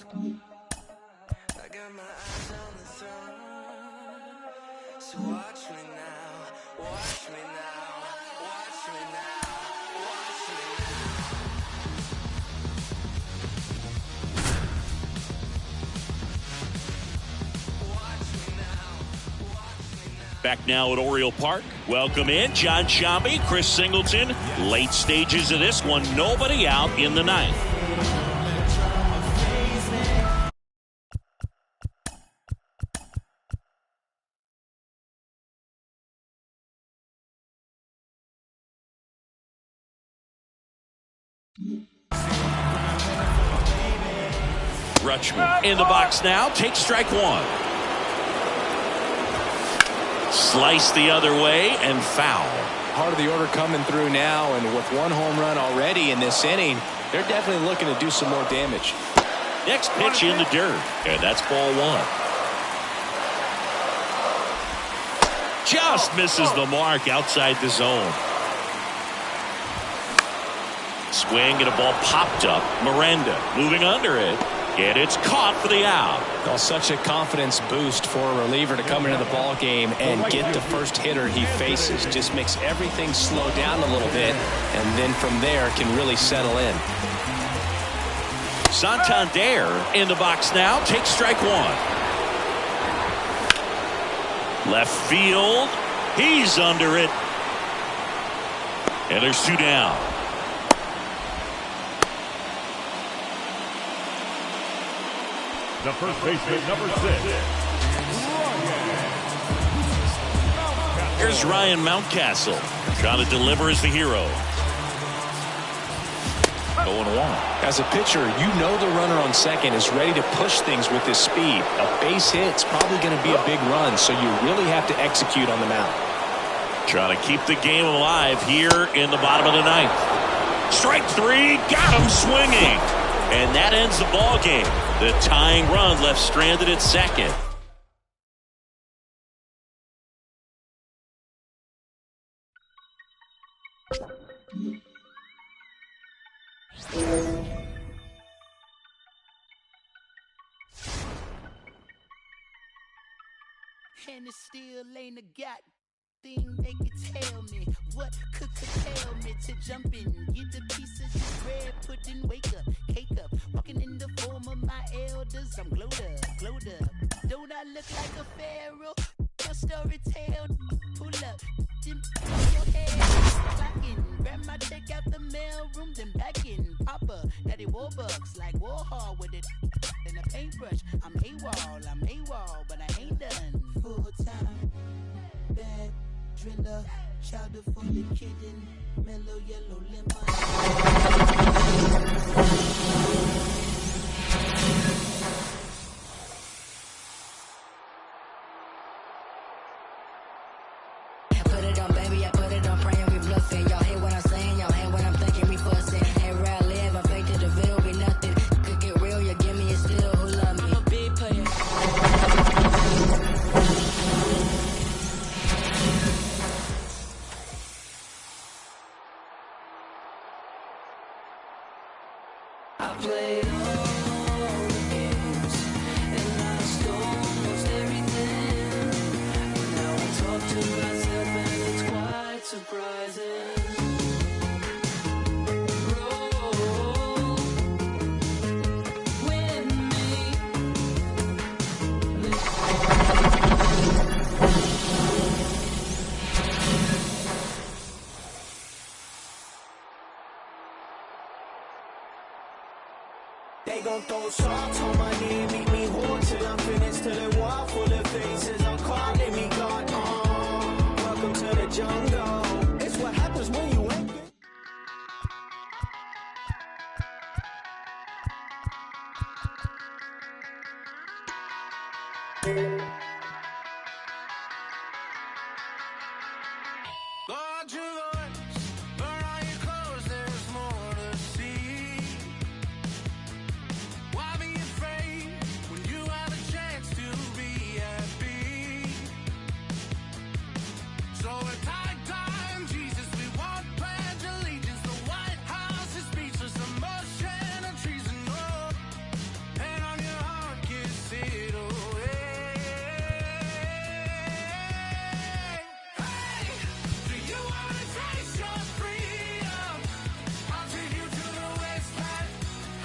I got my eyes on the throne. So watch me now, watch me now, watch me now, watch me now. Back now at Oriole Park. Welcome in John Shambi, Chris Singleton. Late stages of this one. Nobody out in the ninth. Rutschman in the box now. Takes strike one. Slice the other way and foul. Part of the order coming through now, and with one home run already in this inning, they're definitely looking to do some more damage. Next pitch in the dirt, and that's ball one. Just misses the mark outside the zone. Swing and a ball popped up. Miranda moving under it. And it's caught for the out. Well, such a confidence boost for a reliever to come into the ball game and get the first hitter he faces. Just makes everything slow down a little bit, and then from there can really settle in. Santander in the box now. Takes strike one. Left field. He's under it. And there's two down. The first baseman, number 6. Here's Ryan Mountcastle trying to deliver as the hero. 0-1. As a pitcher, you know the runner on second is ready to push things with his speed. A base hit's probably going to be a big run, so you really have to execute on the mound. Trying to keep the game alive here in the bottom of the ninth. Strike three, got him swinging. And that ends the ball game. The tying run left stranded at second. And it still ain't a god thing they could tell me. What could tell me to jump in, get a piece of this bread, put in, wake up, cake up, walking in the form of my elders. I'm glowed up, glowed up. Don't I look like a pharaoh? Your story tale, pull up, then pull your head, clocking, grab my check out the mail room, then back in, Papa, Daddy Warbucks, like Warhol with it, and a paintbrush. I'm AWOL, but I ain't done. Full time, bad driller, chowder for the kitten, mellow yellow lemon. Put it on, baby, I put it on, praying we bluffing. Y'all hear what I'm saying, y'all hear what I'm thinking, we fussing. Hey, where I live, I fake to the veil, be nothing. Could get real, you give me a still, who love me? I'm a big player. I played all the games, and I stole almost everything. But now I talk to myself, and it's quite surprising. Roll with me. They gon' throw socks on my knee, meet me home till I'm finished, till it walk full of faces. I'm calling me God, welcome to the jungle. It's some motion and treason, oh, and on your heart, kiss it away. Hey, do you wanna taste your freedom? I'll take you to the wasteland.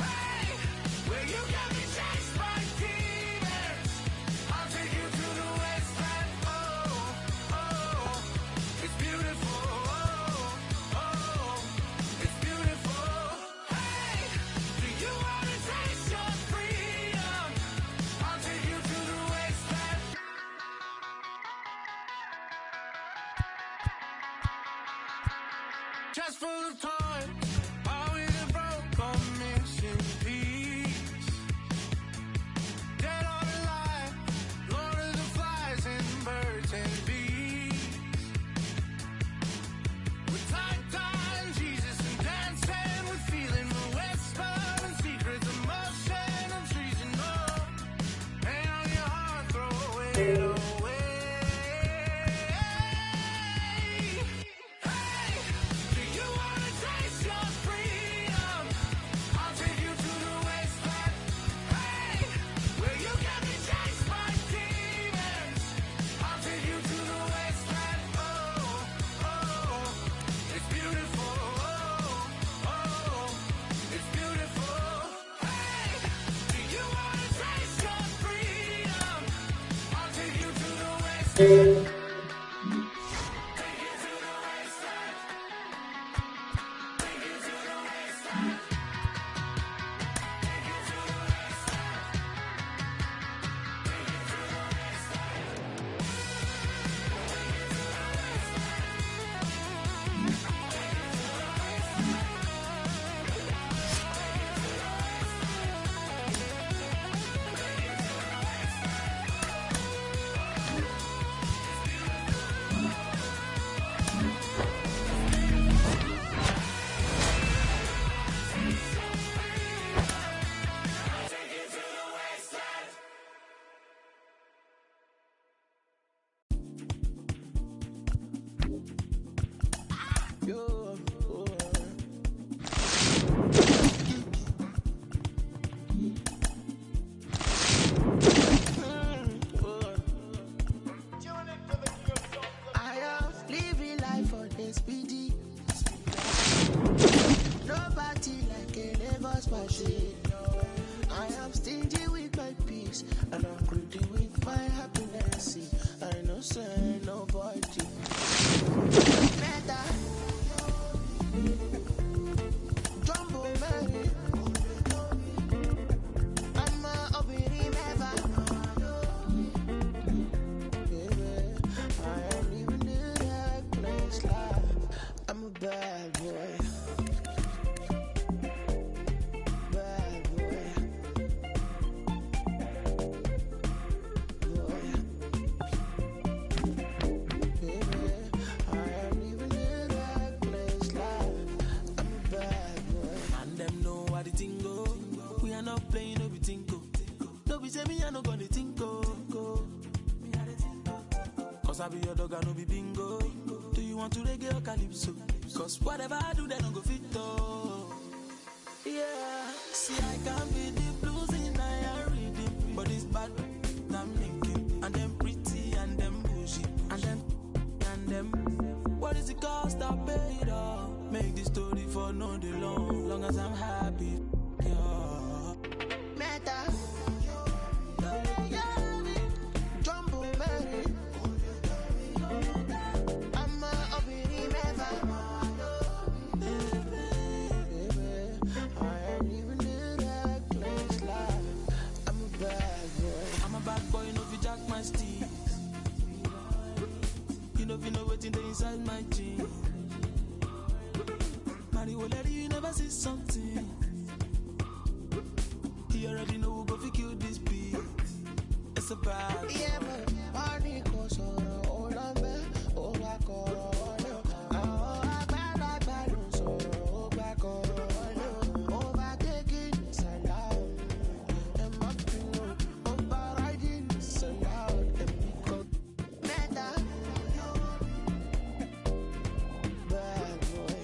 Hey, where you got me chased by demons. I'll take you to the wasteland. Oh, oh, it's beautiful. Oh, oh, it's beautiful. Hey, do you wanna taste your freedom? I'll take you to the wasteland. Just full of toys, always a broke or missing piece. Dead or alive, Lord of the flies and birds and bees. With time, Jesus and dancing, with feeling the whisper and secrets of motion and treason. Oh, and on your heart, throw it away. Hey, do you wanna taste your freedom? I'll take you to the wasteland. Hey, where you got me chased by demons. I'll take you to the wasteland. Oh, oh, it's beautiful. Oh, oh, it's beautiful. Hey, do you wanna taste your freedom? I'll take you to the wasteland. I am living life on SPD. Nobody like a Lagos machine. I am stingy with my peace, and I'm greedy with my happiness. I know say nobody. Meta, Jumbo Mary, I'm a Obiri Meva. I am living the right place life. I'm a bad boy. Bad boy. Boy. Baby, I am living the right place life. I'm a bad boy. And them know what the thing go. We are not playing no be tinko. No be say me I no gonna tinko. Cause I be your dog, I no be bingo. Do you want to reggae or calypso? Cause whatever I do, they don't go fit though. Yeah, see I can be the blues in I reading, but it's bad. I'm thinking, and them pretty and them bougie, and them. What is the cost I paid off? Make the story for no day long as I'm happy. Yeah. Meta. Jumbo Mary. I'm a Obiri Meva. I am living the right place life. I'm a bad boy. I'm a bad boy, you know if you jack my sticks. You know if you know what's in the inside my jeans. Mario lady, you never see something. You already know who go fi kill this beat. It's a bad boy. Yeah, but money goes on all of me. Oh, I call on you. Oh, I bad so oh, back on you. Overtaking, it's allowed. And my people, overriding, it's allowed. And we go meta. Bad boy.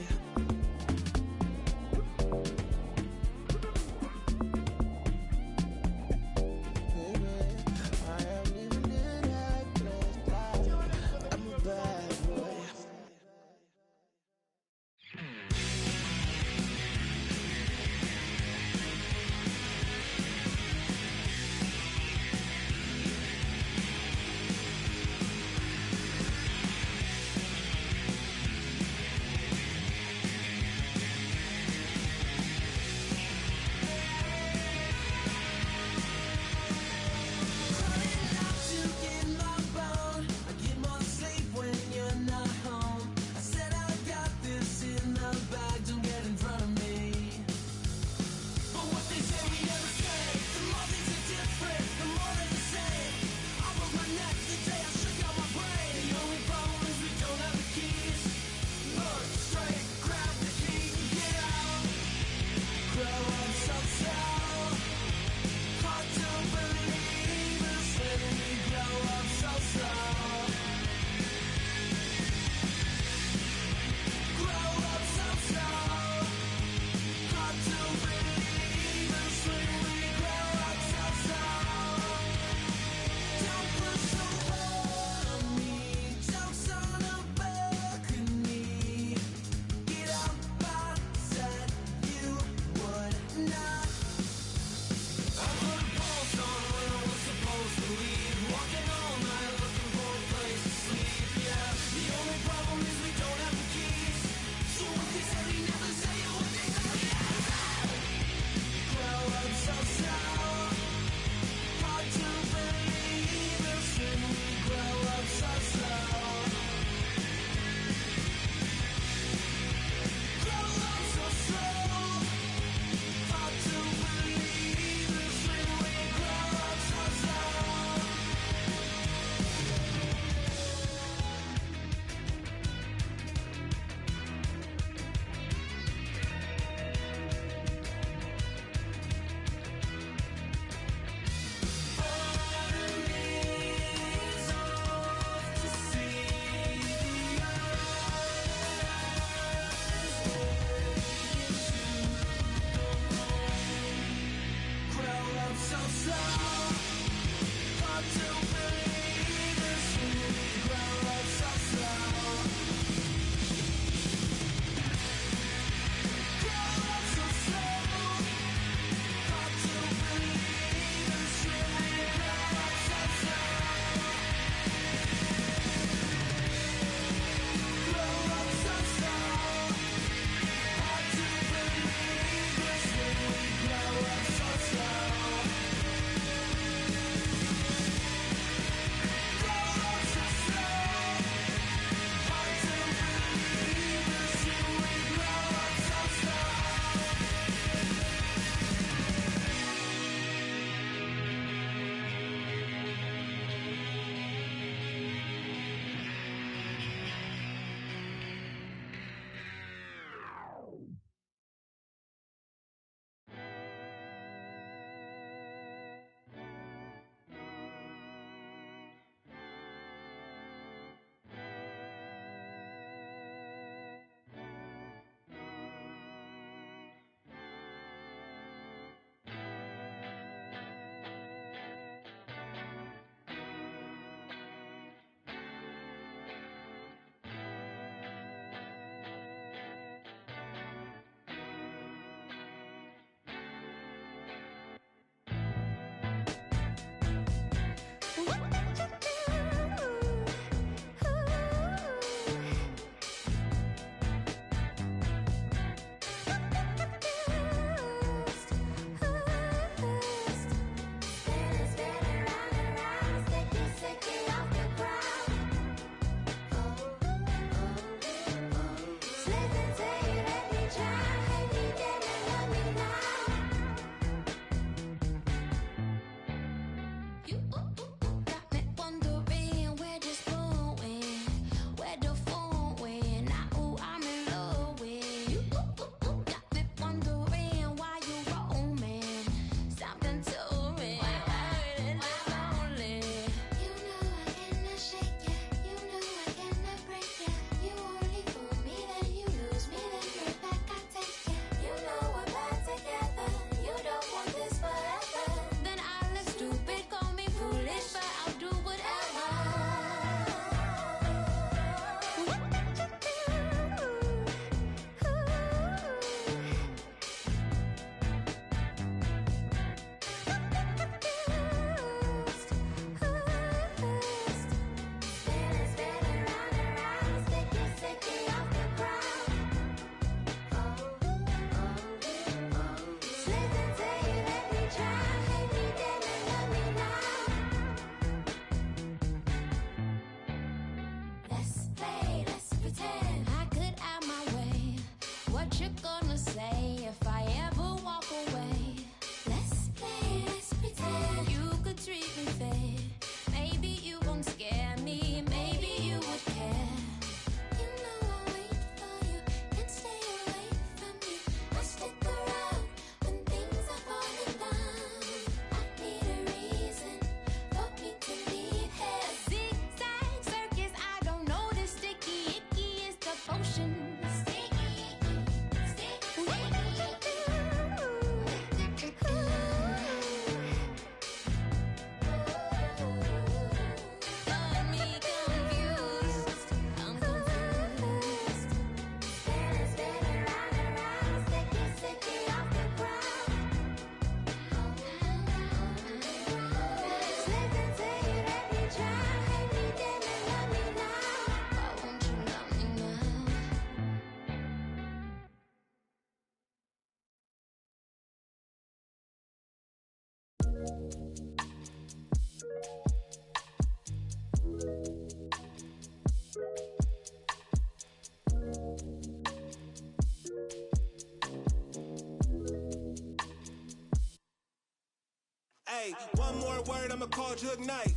Hey, one more word, I'ma call Jug Knight.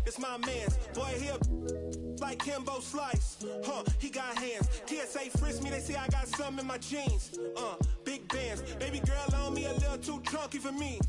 It's my man's. Boy, he like Kimbo Slice. He got hands. TSA frisk me, they say I got something in my jeans. Big bands. Baby girl on me, a little too drunky for me.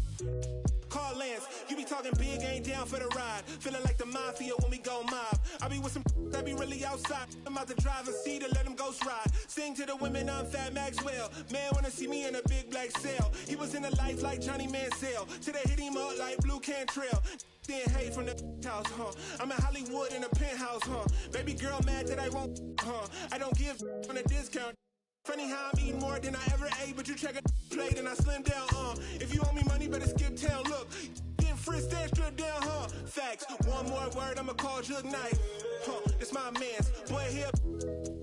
Call Lance, you be talking big, ain't down for the ride. Feeling like the mafia when we go mob. I be with some that be really outside. I'm out to drive a seat to let them ghost ride. Sing to the women, I'm Fat Maxwell. Man wanna see me in a big black cell. He was in the life like Johnny Mansell. Till they hit him up like Blue Cantrell. Then hate from the house, I'm in Hollywood in a penthouse, Baby girl mad that I won't, I don't give on a discount. Funny how I'm eating more than I ever ate, but you check a plate and I slim down, If you owe me money, better skip town, look. Getting frisked extra down, Facts, one more word, I'ma call Jug Knight. It's my man's. Boy, here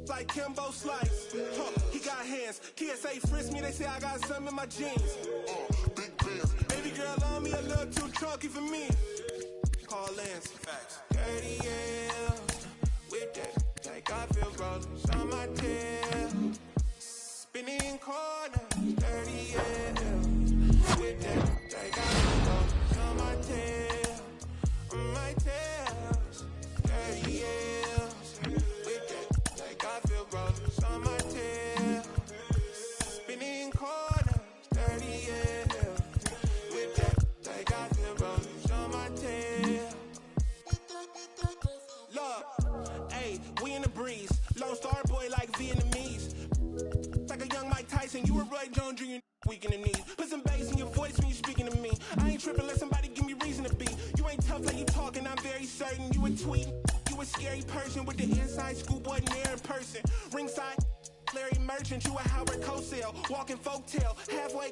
like Kimbo Slice. He got hands. TSA frisk me, they say I got something in my jeans. Big bands. Baby girl on me, a little too chunky for me. Call Lance. Facts. 30 years with that, like I feel rollers on my tail. Spinning corners, 30 years with that, like I feel rollers on my tail. On my tails, 30 years with that, like I feel rollers on my tail. Spinning corners, 30 years with that, like I feel rollers on my tail. Look, hey, we in the breeze. Lone Star boy like Vietnamese. Like a young Mike Tyson, you a Roy Jones Jr. weak in the knees. Put some bass in your voice when you speaking to me. I ain't tripping, let somebody give me reason to be. You ain't tough like you talking, I'm very certain. You a tweet, you a scary person with the inside schoolboy near in person. Ringside, Larry Merchant, you a Howard Cosell. Walking folktale, halfway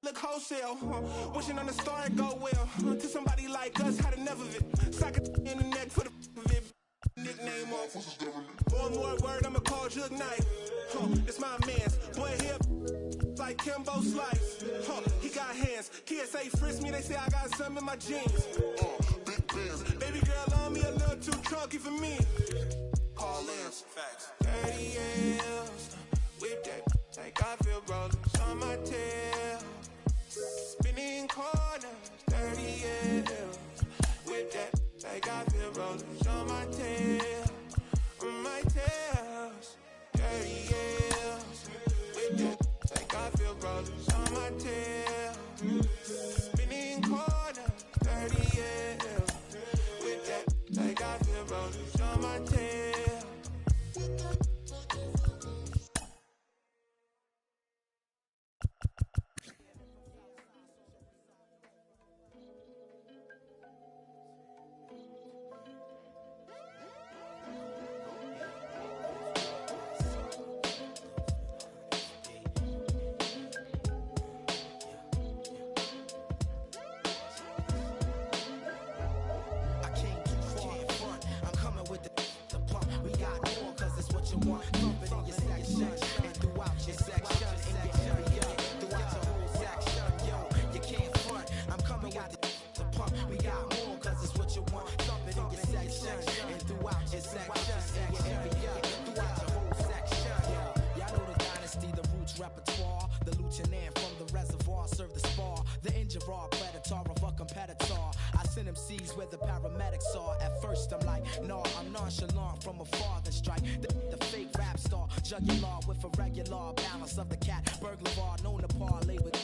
look wholesale. Wishing on the star it go well. To somebody like us, had enough of it. Sock it in the neck for the of it. Nickname off. One more word, I'ma call Jug Knight. It's my man's. Boy, here like Kimbo Slice. He got hands. TSA frisk me, they say I got something in my jeans. Big bands. Baby girl on me, a little too chunky for me. Call Lance. Facts. 30 years with that, like I feel rollers on my tail. Spinning corners, 30 years with that, like I feel rollers on my tail. On my tails, 30 years with that, like I feel rollers on my tail. Spinning corners, 30 years with that, like I feel rollers on my tail. Repertoire, the lieutenant from the reservoir serve the spar, the injured predator of a competitor. I send him seas where the paramedics are. At first I'm like, no, I'm nonchalant from afar, then strike the fake rap star, jugular with a regular balance of the cat burglar, known to parlay with.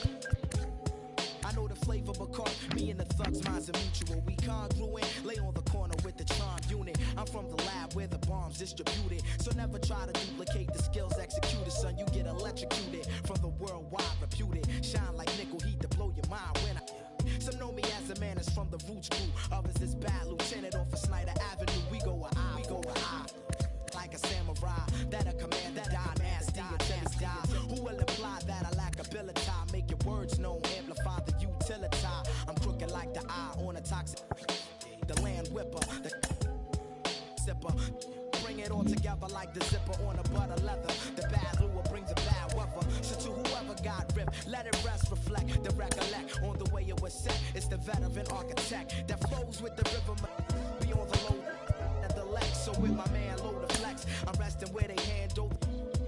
I know the flavor because me and the thugs, minds are mutual. We congruent, lay on the corner with the charm unit. I'm from the lab where the bombs distributed. So never try to duplicate the skills executed, son. You get electrocuted from the worldwide reputed. Shine like nickel heat to blow your mind when I. Some know me as a man is from the roots crew. Others is bad lieutenant off of Snyder Avenue. We go a eye, we go a eye. Like a samurai, that a commander die nasty until it's die. Who will imply that I lack ability? Make your words known, amplify the utility. I'm crooked like the eye on a toxic. The land whipper, the sipper. bring it all together like the zipper on a butter leather. The bad lure brings the bad weather. So to whoever got ripped, let it rest, reflect, the recollect on the way it was set. It's the veteran architect that flows with the river beyond the low at the lake. So with my man low the flex, I'm resting where they handle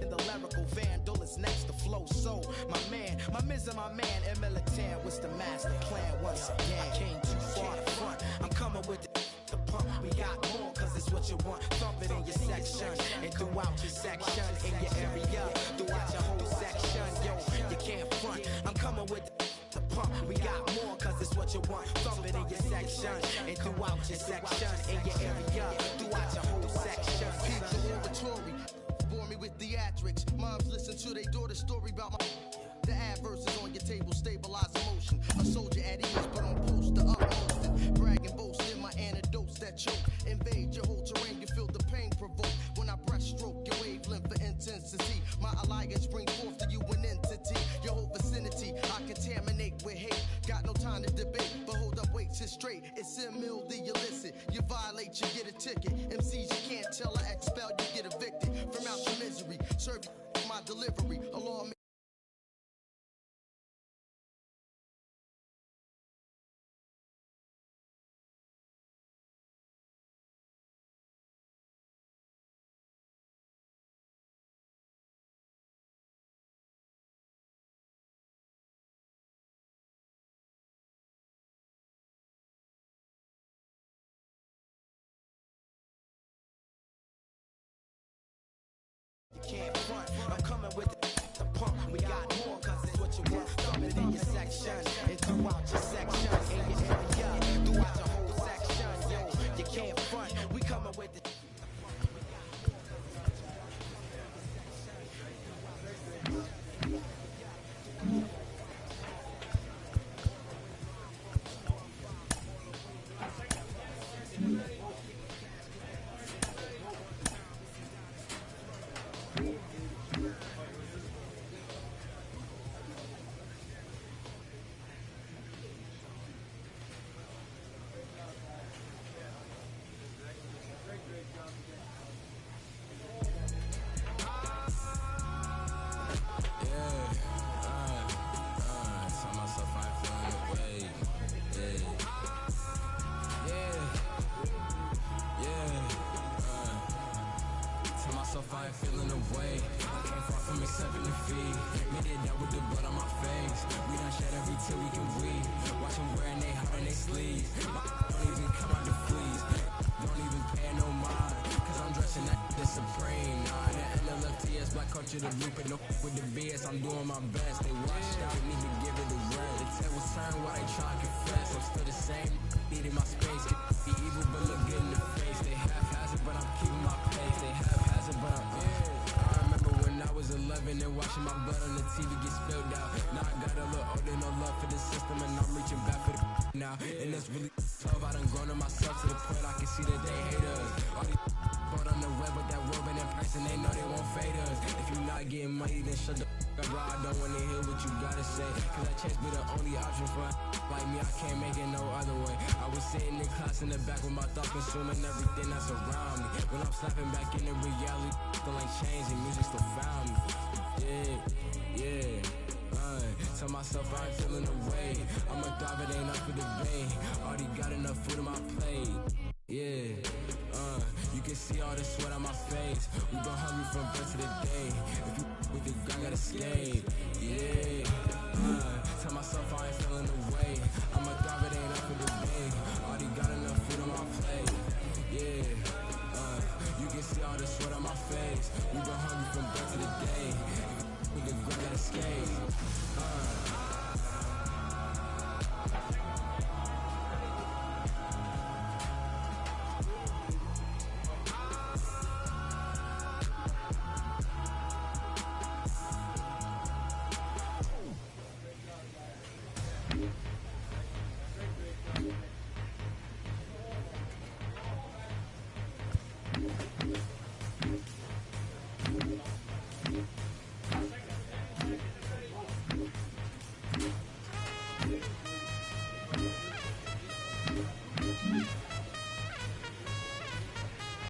in the lyrical vandal is next to flow. So my man, my man, and militant was the master plan once again. I came too far to front. I'm coming with the pump. We got more, cause it's what you want. Thump it in your section and throughout your section, in your area, throughout your whole section. Yo, you can't front. I'm coming with the pump. We got more, cause it's what you want. Thump it in your section and throughout your section, in your area, throughout your whole section. Pizza oratory, bore me with theatrics. Moms listen to their daughter's story about my. The adverse is on your table, stabilize emotion. A soldier at ease, but on post the utmost. Brag and boast in my antidotes that choke. Invade your whole terrain, you feel the pain provoked. When I breaststroke your wavelength for intensity, my alliance bring forth to you an entity. Your whole vicinity, I contaminate with hate. Got no time to debate, but hold up, wait, sit straight. It's ill the illicit. You violate, you get a ticket. MCs you can't tell or expel, you get evicted. From out your misery, serve my delivery. A law. Can't front, I'm coming with the pump. We got more, cause it's what you want. Thumb it in your section, and throughout your section, in your area, throughout your whole section. Yo, you can't front, we coming with the. I ain't feeling the way. I came far from accepting defeat. Made it out with the blood on my face. We done shed every tear we can weep. Watch them wearing they heart and they sleeves. Don't even come out the fleas. Don't even pay no mind. Cause I'm dressing that the supreme. Nah, the NLFTS, black culture, the blueprint. No with the BS, I'm doing my best. They watched out, need to give it a rest. The tables turn while they try to confess. I'm still the same, needing my space. Be evil, but look good in the face. They half-hazard, but I'm keeping my pace. They half-hazard, but I remember when I was 11 and watching my blood on the TV get spilled out. Now I got a little older, no love for the system, and I'm reaching back for the now. And it's really tough. I done grown to myself to the point I can see that they hate us. All these bought on the web with that world and in person, they know they won't fade us. If you not getting money, then shut the up, bro. I don't wanna hear what you gotta say. Cause that chance be the only option for like me, I can't make it no other way. I was sitting in class in the back with my thoughts consuming everything that's around me. When I'm slapping back into reality, still ain't changing, music still found me. Yeah. Tell myself I ain't feeling the way. I'ma thrive, it ain't up for debate. Already got enough food on my plate. Yeah, you can see all the sweat on my face. We been hungry from birth to the day. If you with the grind, gotta escape. Yeah,